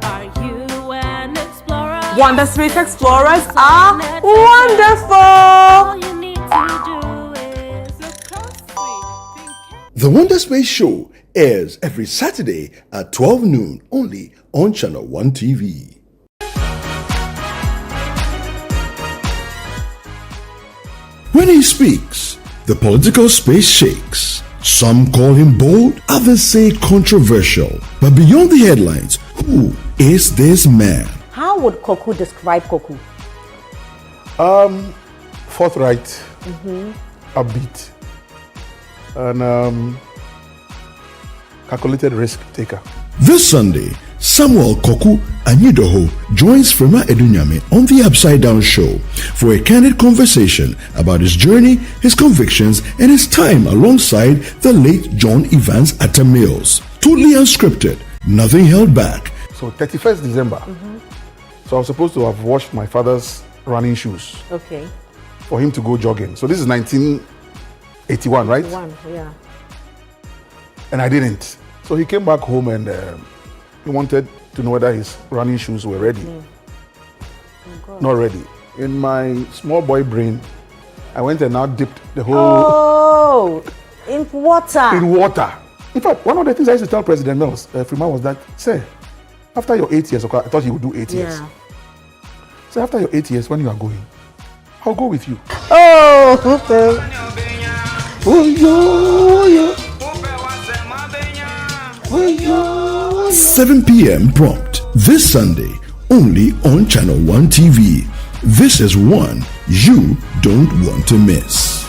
Are you an explorer? Wonder Space Explorers are wonderful. All you need to do is look closely. The Wonder Space Show airs every Saturday at 12 noon only on Channel 1 TV. When he speaks, the political space shakes. Some call him bold, others say controversial. But beyond the headlines, who is this man? How would Koku describe Koku? Forthright, upbeat, and calculated risk taker. This Sunday, Samuel Koku Anyidoho joins Frema Edunyame on the Upside Down Show for a candid conversation about his journey, his convictions, and his time alongside the late John Evans Atta Mills. Totally unscripted, nothing held back. So 31st December, so I was supposed to have washed my father's running shoes Okay. for him to go jogging. So this is 1981, right? Yeah. And I didn't. So he came back home and he wanted to know whether his running shoes were ready. Not ready. In my small boy brain, I went and now dipped the whole Oh, in water. in water. In fact, one of the things I used to tell President Mills, Freeman, was that, sir, After your 8 years, okay, I thought he would do 8 years. So after your 8 years, when you are going, I'll go with you. Oh, okay. 7 p.m. prompt this Sunday, only on Channel 1 TV. This is one you don't want to miss.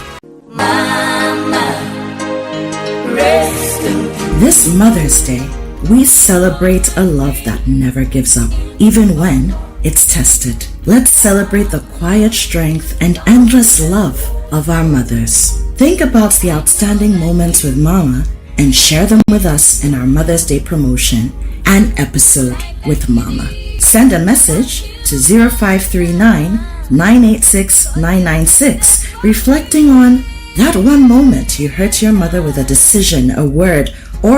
This Mother's Day, we celebrate a love that never gives up, even when it's tested. Let's celebrate the quiet strength and endless love of our mothers. Think about the outstanding moments with Mama and share them with us in our Mother's Day promotion, An Episode with Mama. Send a message to 0539 986 996 reflecting on that one moment you hurt your mother with a decision, a word, or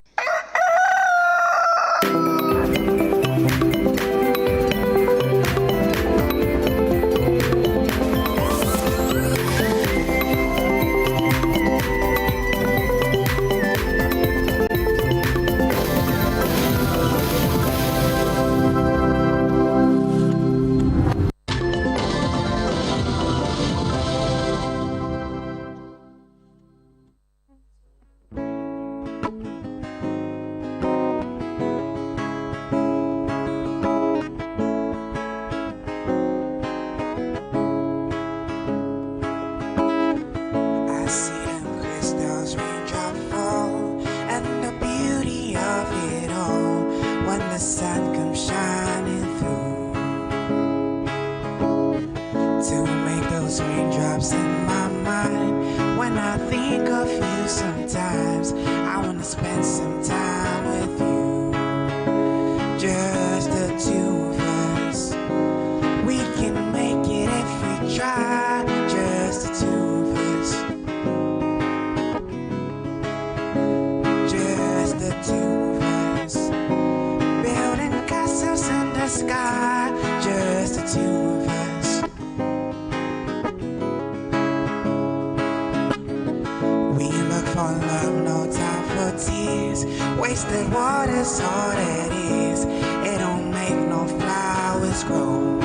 wasted water's all it is. It don't make no flowers grow.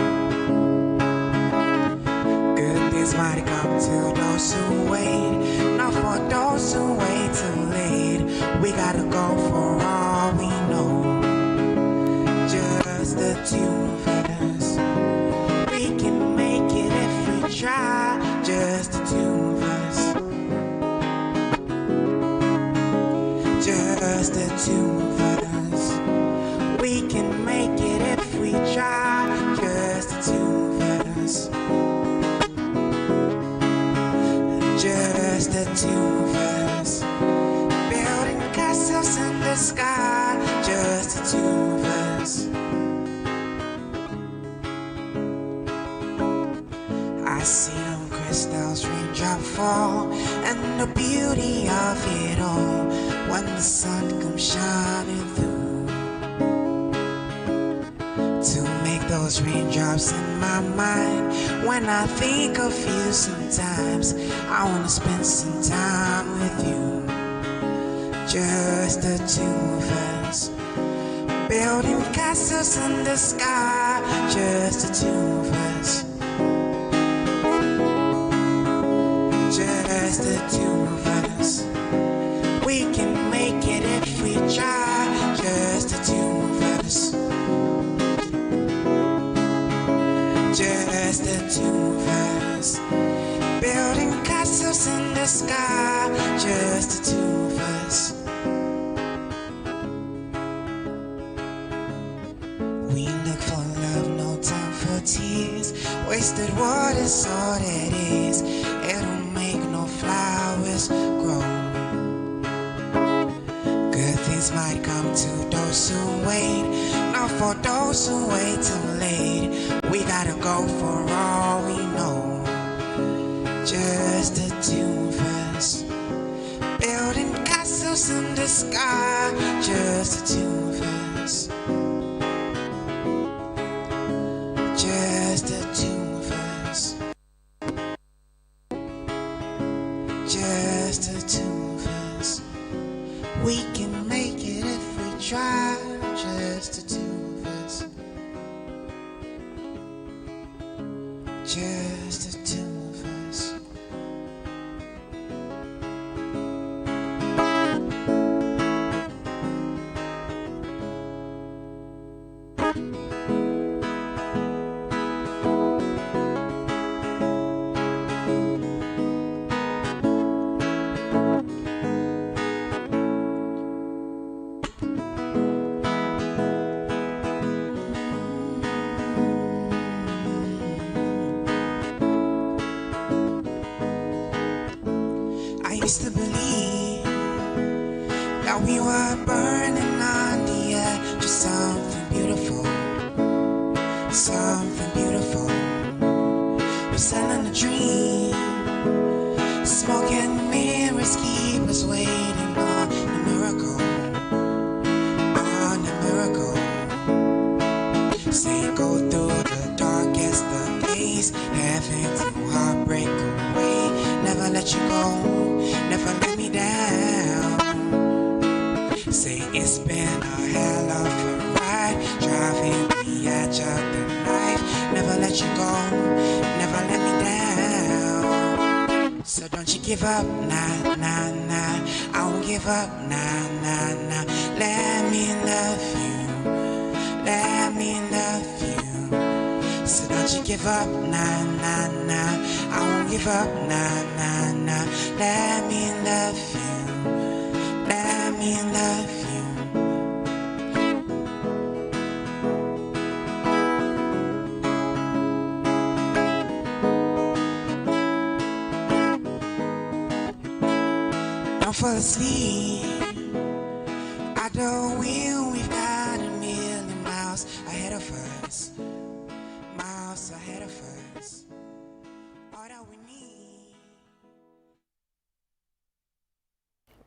Good things might come to those who wait, not for those who wait too late. We gotta go for all we know. Just the two of us. We can make it if we try. Just the two of us. Just the two of us. We can make it if we try. Just the two of us. Just the two of us. Building castles in the sky. Just the two of us. I see them crystals raindrop fall, and the beauty of it all when the sun comes shining through. To make those raindrops in my mind. When I think of you sometimes, I wanna spend some time with you. Just the two of us. Building castles in the sky. Just the two of us. Just the two of us. We can make it if we try. Just the two of us. Just the two of us. Building castles in the sky. Just the two of us. We look for love, no time for tears. Wasted water's all it is. It don't make no flowers grow. Good things might come to those who wait, not for those who wait too late. We gotta go for all we know. Just the two of us. Building castles in the sky. Just the two of us. Just the two of us. Just the two of us. We can make it if we try. Just the two of us. used to believe that we were burning on the edge of something beautiful, something beautiful. We're selling a dream, smoking mirrors keep us waiting on a miracle, on a miracle. Say go through the darkest of days, having to heartbreak away. Never let you go, never let me down. Say it's been a hell of a ride, driving the edge of the knife. Never let you go, never let me down. So don't you give up, nah, nah, nah. I won't give up, nah, nah, nah. Let me love you, let me love you. So don't you give up, nah, nah, nah. I won't give up, nah, nah, nah. Let me love you, let me love you. Don't fall asleep at the wheel. We've got a million miles ahead of us, miles ahead of us. All that we need.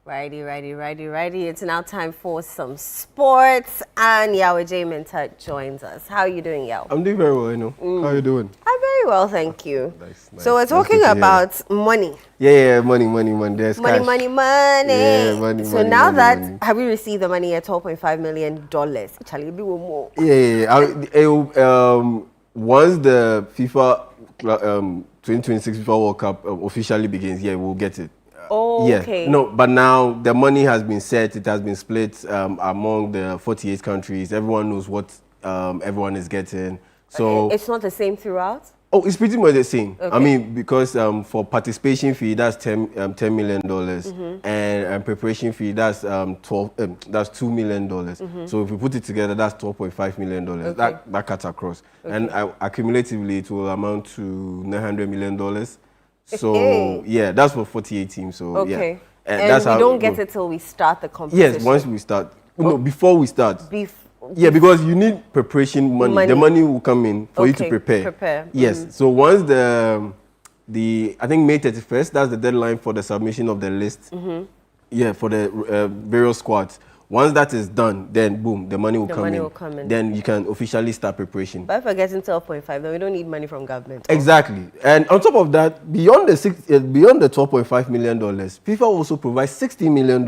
Righty. It's now time for some sports, and Yawe J. Minta joins us. How are you doing, Yao? I'm doing very well, you know. How are you doing? I'm very well, thank you. Nice. So we're talking about money. Yeah, money. There's Money, cash. money. Yeah, money. So now have you received the money at $12.5 million? Charlie, be one more. Yeah. Once the FIFA 2026 FIFA World Cup officially begins, we'll get it. Oh, yeah. okay. No, but now the money has been set. It has been split among the 48 countries. Everyone knows what everyone is getting. So it's not the same throughout? Oh, it's pretty much the same. Okay. I mean, because for participation fee, that's $10 million, and preparation fee, that's $2 million. So if we put it together, that's $12.5 million. Okay. That cuts across, Okay. and accumulatively, it will amount to $900 million. So yeah, that's for 48 teams. So okay. yeah, And that's we how don't get it till we start the competition. Yes, once we start. No, before we start. Yeah, because you need preparation money. The money will come in for you to prepare. Yes. So once the I think May 31st, that's the deadline for the submission of the list. Yeah, for the various squads. Once that is done, then boom, the money will come in. Then you can officially start preparation. But if we're getting 12.5, then we don't need money from government. Exactly. And on top of that, beyond the $12.5 million, FIFA also provides $60 million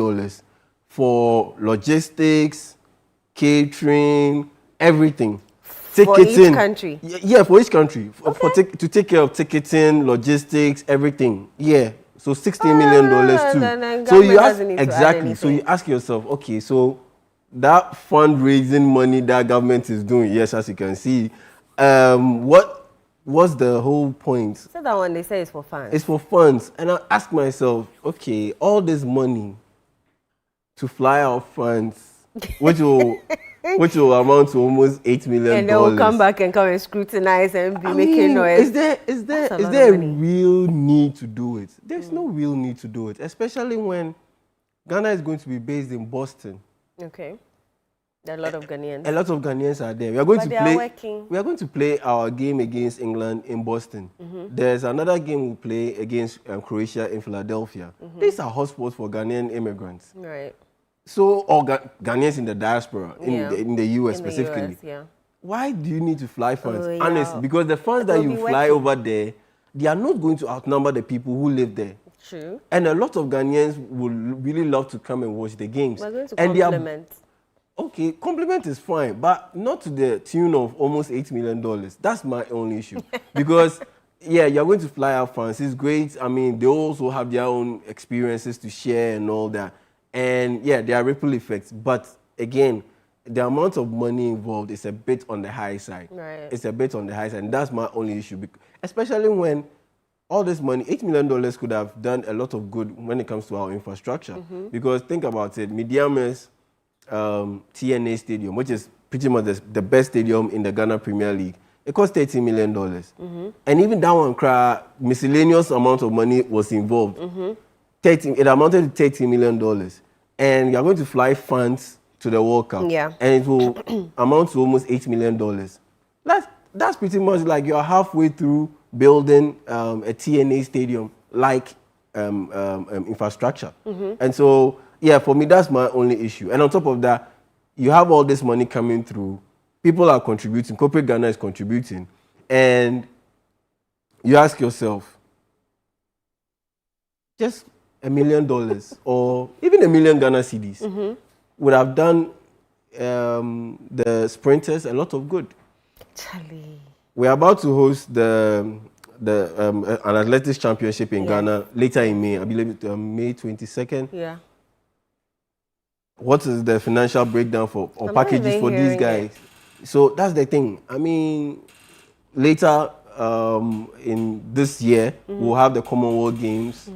for logistics, catering, everything. For each country? Yeah, for each country. Okay. To take care of ticketing, logistics, everything. Yeah. So $60 million too. So you ask yourself, okay, so that fundraising money that government is doing, yes, as you can see, what's the whole point? So that one they say is for funds. It's for funds. And I ask myself, okay, all this money to fly our funds, which will amount to almost $8 million. And they will come back and scrutinize and be making noise. Is there a real need to do it? There's no real need to do it, especially when Ghana is going to be based in Boston. Okay. There are a lot of Ghanaians. A lot of Ghanaians are there. We are going to play our game against England in Boston. There's another game we'll play against Croatia in Philadelphia. These are hotspots for Ghanaian immigrants. Right. So, or Ghanaians in the diaspora, in the US specifically. Why do you need to fly funds? Honestly, because the funds that you fly over there, they are not going to outnumber the people who live there. True. And a lot of Ghanaians would really love to come and watch the games. We're going to compliment. Okay, compliment is fine, but not to the tune of almost $8 million. That's my only issue. Because, yeah, you're going to fly out fans. It's great. I mean, they also have their own experiences to share and all that. And yeah, there are ripple effects. But again, the amount of money involved is a bit on the high side. Right. It's a bit on the high side. And that's my only issue. Especially when all this money, $8 million could have done a lot of good when it comes to our infrastructure. Because think about it, Midiama's TNA Stadium, which is pretty much the best stadium in the Ghana Premier League, it cost $30 million. And even that one, miscellaneous amount of money was involved. it amounted to $30 million. And you're going to fly fans to the World Cup. Yeah. And it will amount to almost $8 million. That's pretty much like you're halfway through building a TNA stadium like infrastructure. And so, yeah, for me, that's my only issue. And on top of that, you have all this money coming through. People are contributing. Corporate Ghana is contributing. And you ask yourself, just $1 million or even $1 million Ghana cedis would have done the sprinters a lot of good. Charlie. We're about to host an athletics championship in Ghana later in May. I believe May 22nd. Yeah. What is the financial breakdown for or packages for these guys? So that's the thing. I mean, later in this year, we'll have the Commonwealth Games.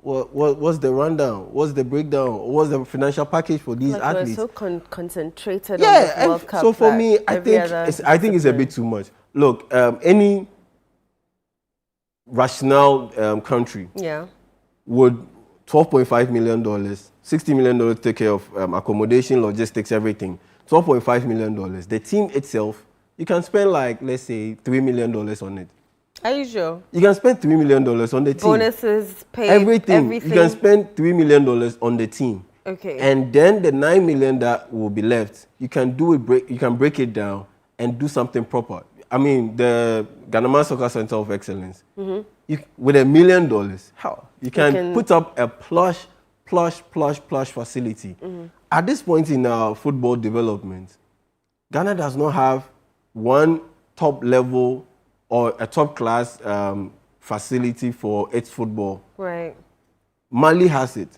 What's the rundown? What's the breakdown? What's the financial package for these athletes? We're so concentrated on the World Cup. So for me, I think it's a bit too much. Look, any rational country would $12.5 million, $60 million take care of accommodation, logistics, everything. $12.5 million. The team itself, you can spend like, let's say, $3 million on it. Are you sure? You can spend $3 million on the team. Bonuses, pay, everything. You can spend $3 million on the team. Okay. And then the $9 million that will be left, you can break it down and do something proper. I mean, the Ghana Soccer Center of Excellence, with $1 million, how? You can put up a plush facility. At this point in our football development, Ghana does not have one top level or a top class facility for its football. Right. Mali has it.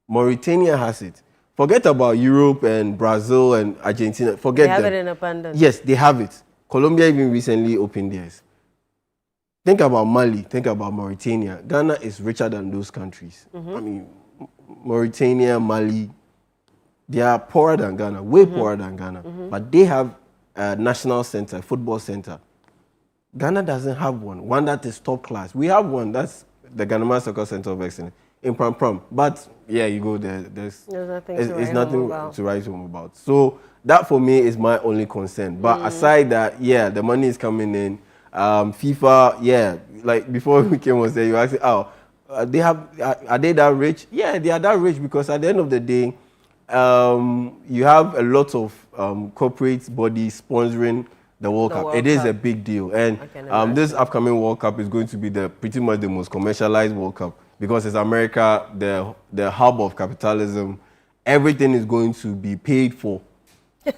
Mauritania has it. Forget about Europe and Brazil and Argentina. Forget them. They have it in abundance. Yes, they have it. Colombia even recently opened theirs. Think about Mali. Think about Mauritania. Ghana is richer than those countries. I mean, Mauritania, Mali, they are poorer than Ghana, way poorer than Ghana. But they have a national center, a football center. Ghana doesn't have one that is top class. We have one, that's the Ghana Soccer Center of Excellence in Pram. But yeah, you go there, there's nothing to write home about. So that for me is my only concern. But aside that, yeah, the money is coming in. FIFA, yeah, like before we came on, you asked, are they that rich? Yeah, they are that rich because at the end of the day, you have a lot of corporate bodies sponsoring the World Cup. It is a big deal. And this upcoming World Cup is going to be pretty much the most commercialized World Cup because it's America, the hub of capitalism. Everything is going to be paid for.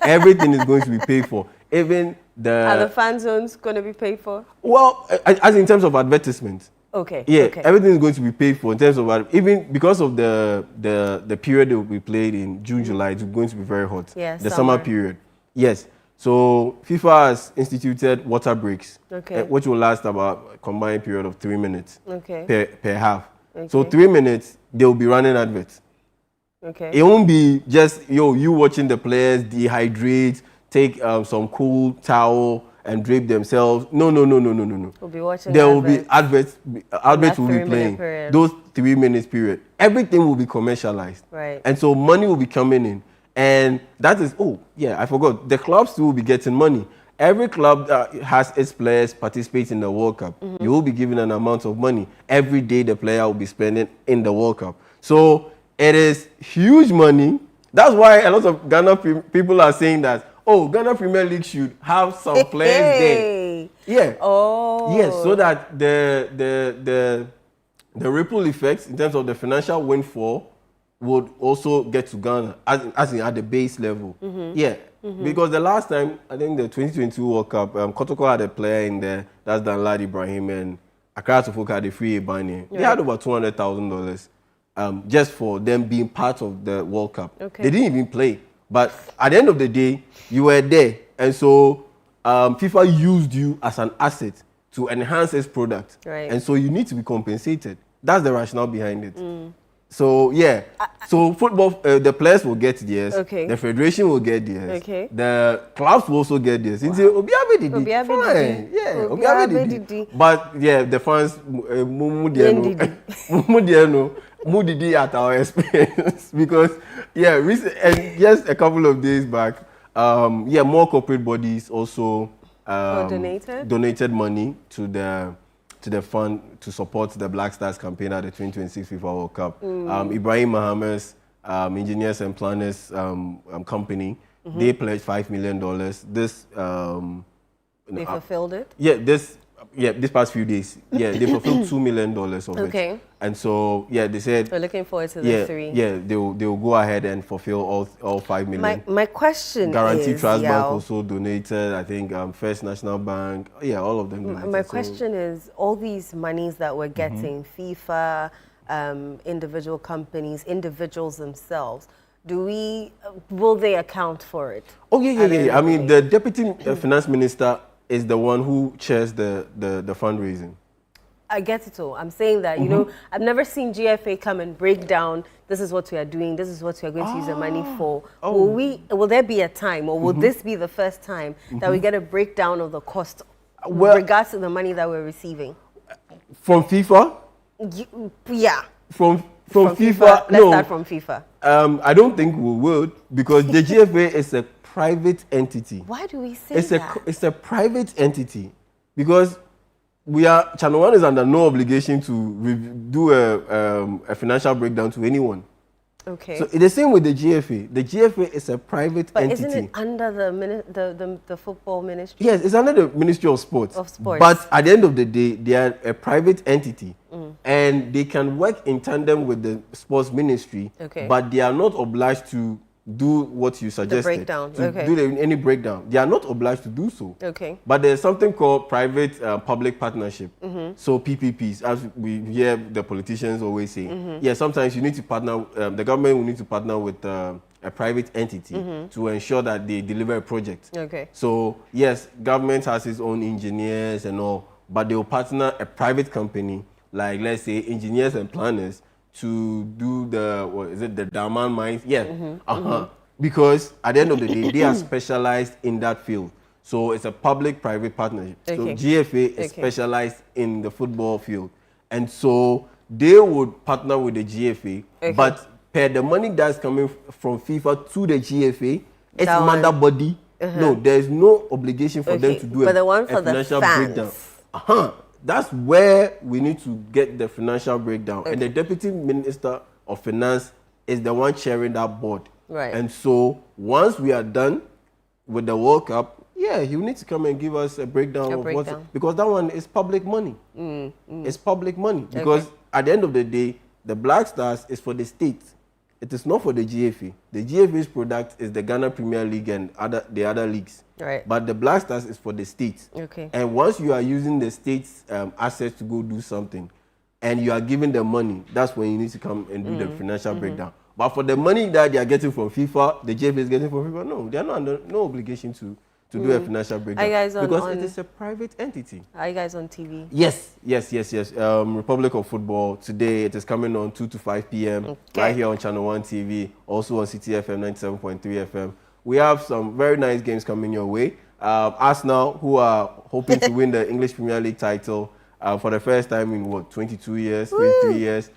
Everything is going to be paid for. Even are the fan zones going to be paid for? Well, as in terms of advertisement. Okay. Yeah, okay. Everything is going to be paid for in terms of even because of the period that will be played in June, July. It's going to be very hot. Yeah, the summer period. Yes. So FIFA has instituted water breaks, which will last about a combined period of 3 minutes per half. Okay. So 3 minutes, they will be running adverts. Okay. It won't be just you watching the players dehydrate, take some cool towel and drape themselves. No. We'll be watching. There will be adverts. Adverts will be playing. Those 3 minutes period. Everything will be commercialized. Right. And so money will be coming in. And that is, I forgot. The clubs too will be getting money. Every club that has its players participate in the World Cup, you will be given an amount of money. Every day the player will be spending in the World Cup. So it is huge money. That's why a lot of Ghana people are saying that, Ghana Premier League should have some players there. Yeah. Oh. Yes, so that the ripple effects in terms of the financial windfall would also get to Ghana as in at the base level. Yeah. Because the last time, I think the 2022 World Cup, Kotoko had a player in there, that's Danlad Ibrahim, and Accra Tofoka had a free Ebani. They had over $200,000 just for them being part of the World Cup. Okay. They didn't even play. But at the end of the day, you were there. And so FIFA used you as an asset to enhance its product. Right. And so you need to be compensated. That's the rationale behind it. So, yeah. So football, the players will get theirs. Okay. The federation will get theirs. Okay. The clubs will also get theirs. Wow. Fine. Yeah. But yeah, the fans, Mudidi at our expense because and just a couple of days back, more corporate bodies also donated money to the fund to support the Black Stars campaign at the 2026 FIFA World Cup. Ibrahim Mohammed's Engineers and Planners company, they pledged $5 million. This they fulfilled it? This past few days. Yeah, they fulfilled $2 million of it. And so they said we're looking forward to the 3. Yeah, they will go ahead and fulfill all $5 million. My question Guarantee is, Trust Bank also donated. I think First National Bank. Yeah, all of them donated. My question is, all these monies that we're getting, FIFA, individual companies, individuals themselves, will they account for it? Oh yeah. I mean, the Deputy Finance Minister is the one who chairs the fundraising. I get it all. I'm saying that, I've never seen GFA come and break down, this is what we are doing, this is what we are going to use the money for. Will there be a time, or will this be the first time that we get a breakdown of the cost with regards to the money that we're receiving? From FIFA? Yeah. From FIFA? Let's start from FIFA. I don't think we would, because the GFA is a private entity. Why do we say that? It's a private entity, because Channel One is under no obligation to do a financial breakdown to anyone. Okay. So it's the same with the GFA. The GFA is a private entity. But isn't it under the football ministry? Yes, it's under the Ministry of Sports. Sports. But at the end of the day, they are a private entity, and they can work in tandem with the sports ministry. Okay. But they are not obliged to do what you suggested. The breakdown. Do any breakdown. They are not obliged to do so. Okay. But there's something called private public partnership. So PPPs, as we hear the politicians always say. Sometimes you need to partner, the government will need to partner with a private entity to ensure that they deliver a project. Okay. So yes, government has its own engineers and all, but they will partner a private company, like let's say Engineers and Planners, to do the Daman mines? Yeah. Because at the end of the day, they are specialized in that field. So it's a public-private partnership. So GFA is specialized in the football field. And so they would partner with the GFA, but per the money that's coming from FIFA to the GFA, it's mother body. No, there's no obligation for them to do a financial breakdown. That's where we need to get the financial breakdown. And the Deputy Minister of Finance is the one chairing that board. Right. And so once we are done with the World Cup, he will need to come and give us a breakdown of what, because that one is public money. It's public money. Because at the end of the day, the Black Stars is for the state. It is not for the GFA. The GFA's product is the Ghana Premier League and the other leagues. Right. But the Black Stars is for the states. Okay. And once you are using the state's assets to go do something, and you are giving them money, that's when you need to come and do the financial breakdown. But for the money that they are getting from FIFA, the GFA is getting from FIFA, no, they are not under no obligation to do a financial breakdown. Are you guys because it is a private entity. Are you guys on TV? Yes. Republic of Football, today it is coming on 2 to 5 p.m. right here on Channel 1 TV, also on CTFM 97.3 FM. We have some very nice games coming your way. Arsenal, who are hoping to win the English Premier League title for the first time in 22 years, 23 years.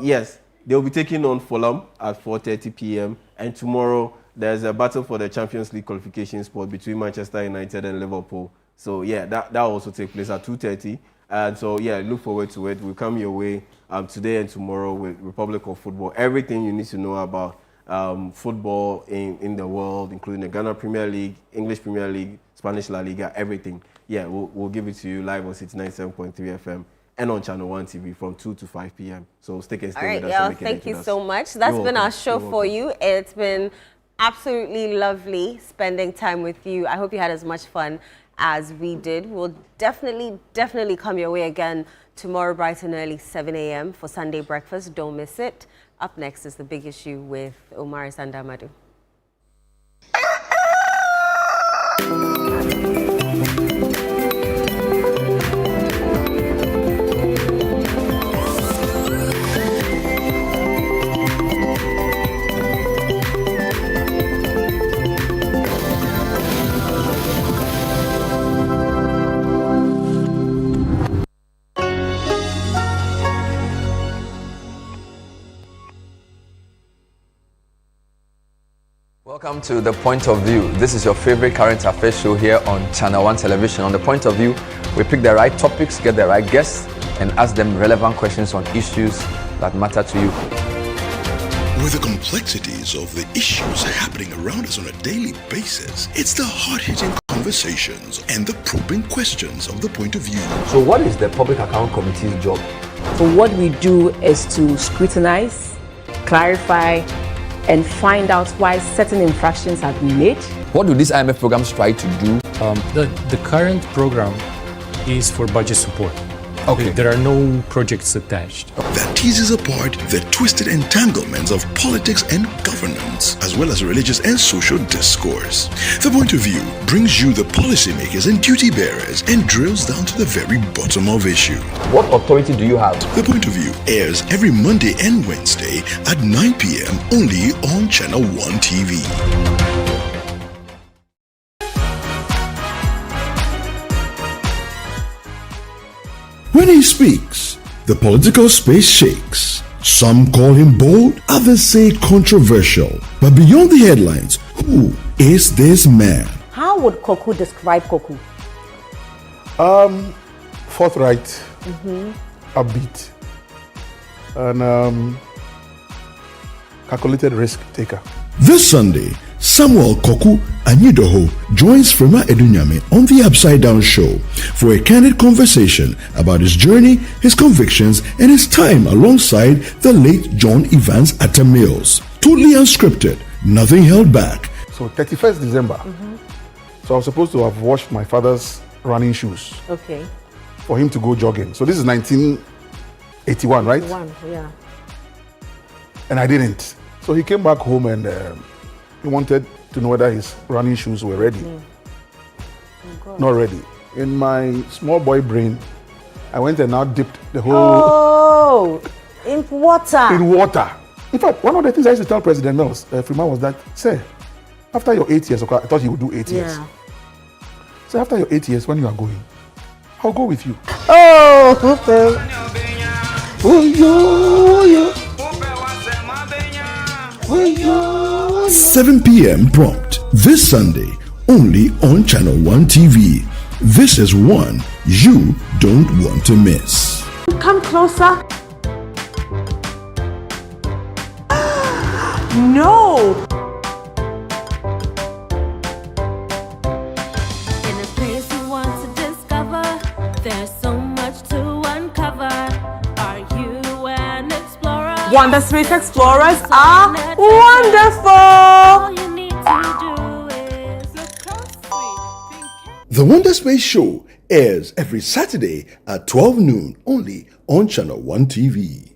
Yes, they'll be taking on Fulham at 4:30 p.m. And tomorrow, there's a battle for the Champions League qualification spot between Manchester United and Liverpool. So yeah, that will also take place at 2:30. And so yeah, look forward to it. We'll come your way today and tomorrow with Republic of Football. Everything you need to know about football in the world, including the Ghana Premier League, English Premier League, Spanish La Liga, everything. Yeah, we'll give it to you live on 97.3 FM. And on Channel 1 TV from 2 to 5 p.m. So stick and stay with us. All right, thank you so much. That's been our show for you. It's been absolutely lovely spending time with you. I hope you had as much fun as we did. We'll definitely come your way again tomorrow bright and early, 7 a.m. for Sunday breakfast. Don't miss it. Up next is The Big Issue with Omar Sandamadu. Welcome to The Point of View. This is your favorite current affairs show here on Channel 1 Television. On The Point of View, we pick the right topics, get the right guests, and ask them relevant questions on issues that matter to you. With the complexities of the issues happening around us on a daily basis, it's the hard-hitting conversations and the probing questions of The Point of View. So what is the Public Account Committee's job? So what we do is to scrutinize, clarify, and find out why certain infractions have been made. What do these IMF programs try to do? The current program is for budget support. Okay. There are no projects attached. That teases apart the twisted entanglements of politics and governance, as well as religious and social discourse. The Point of View brings you the policymakers and duty bearers and drills down to the very bottom of issue. What authority do you have? The Point of View airs every Monday and Wednesday at 9 p.m. only on Channel 1 TV. When he speaks, the political space shakes. Some call him bold, others say controversial. But beyond the headlines, who is this man? How would Koku describe Koku? Forthright, upbeat, and calculated risk taker. This Sunday, Samuel Koku Anyidoho joins Frema Edunyame on the Upside Down Show for a candid conversation about his journey, his convictions, and his time alongside the late John Evans Atta Mills. Totally unscripted, nothing held back. So 31st December, so I was supposed to have washed my father's running shoes Okay. for him to go jogging. So this is 1981, right? Yeah. And I didn't. So he came back home and he wanted to know whether his running shoes were ready. Not ready. In my small boy brain, I went and now dipped the whole... Oh, in water. In water. In fact, one of the things I used to tell President Mills, Freeman, was that, say, after your 8 years, okay, I thought he would do 8 years. So after your 8 years, when you are going, I'll go with you. Oh, 7 p.m. prompt this Sunday only on Channel 1 TV. This is one you don't want to miss. Come closer. No. In a place you want to discover, there's so much to uncover. Are you an explorer? Wonder Space Explorers are wonderful. All you need to do is look closely. The Wonder Space Show airs every Saturday at 12 noon only on Channel 1 TV.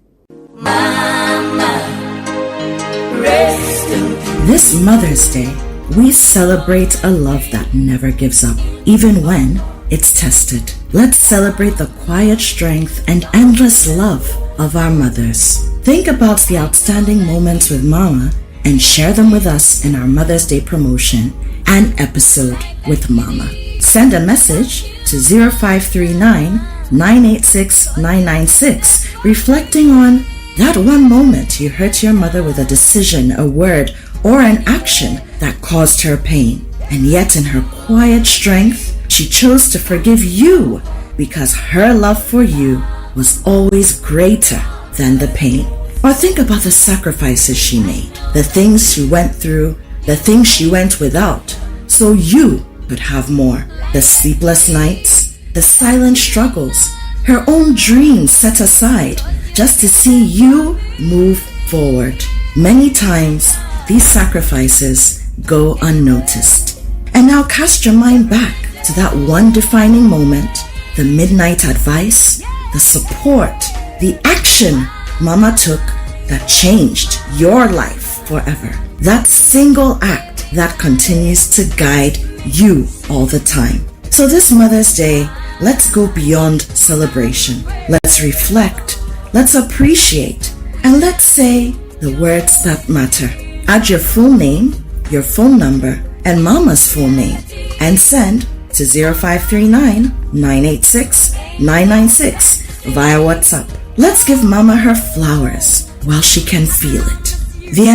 This Mother's Day, we celebrate a love that never gives up, even when it's tested. Let's celebrate the quiet strength and endless love of our mothers. Think about the outstanding moments with Mama and share them with us in our Mother's Day promotion, An Episode with Mama. Send a message to 0539 986 996 reflecting on that one moment you hurt your mother with a decision, a word, or an action that caused her pain. And yet in her quiet strength, she chose to forgive you because her love for you was always greater than the pain. Or think about the sacrifices she made, the things she went through, the things she went without, so you could have more. The sleepless nights, the silent struggles, her own dreams set aside just to see you move forward. Many times, these sacrifices go unnoticed. And now cast your mind back to that one defining moment, the midnight advice, the support, the action Mama took that changed your life forever. That single act that continues to guide you all the time. So this Mother's Day, let's go beyond celebration. Let's reflect, let's appreciate, and let's say the words that matter. Add your full name, your phone number, and Mama's full name, and send to 0539 986 996 via WhatsApp. Let's give Mama her flowers while she can feel it. The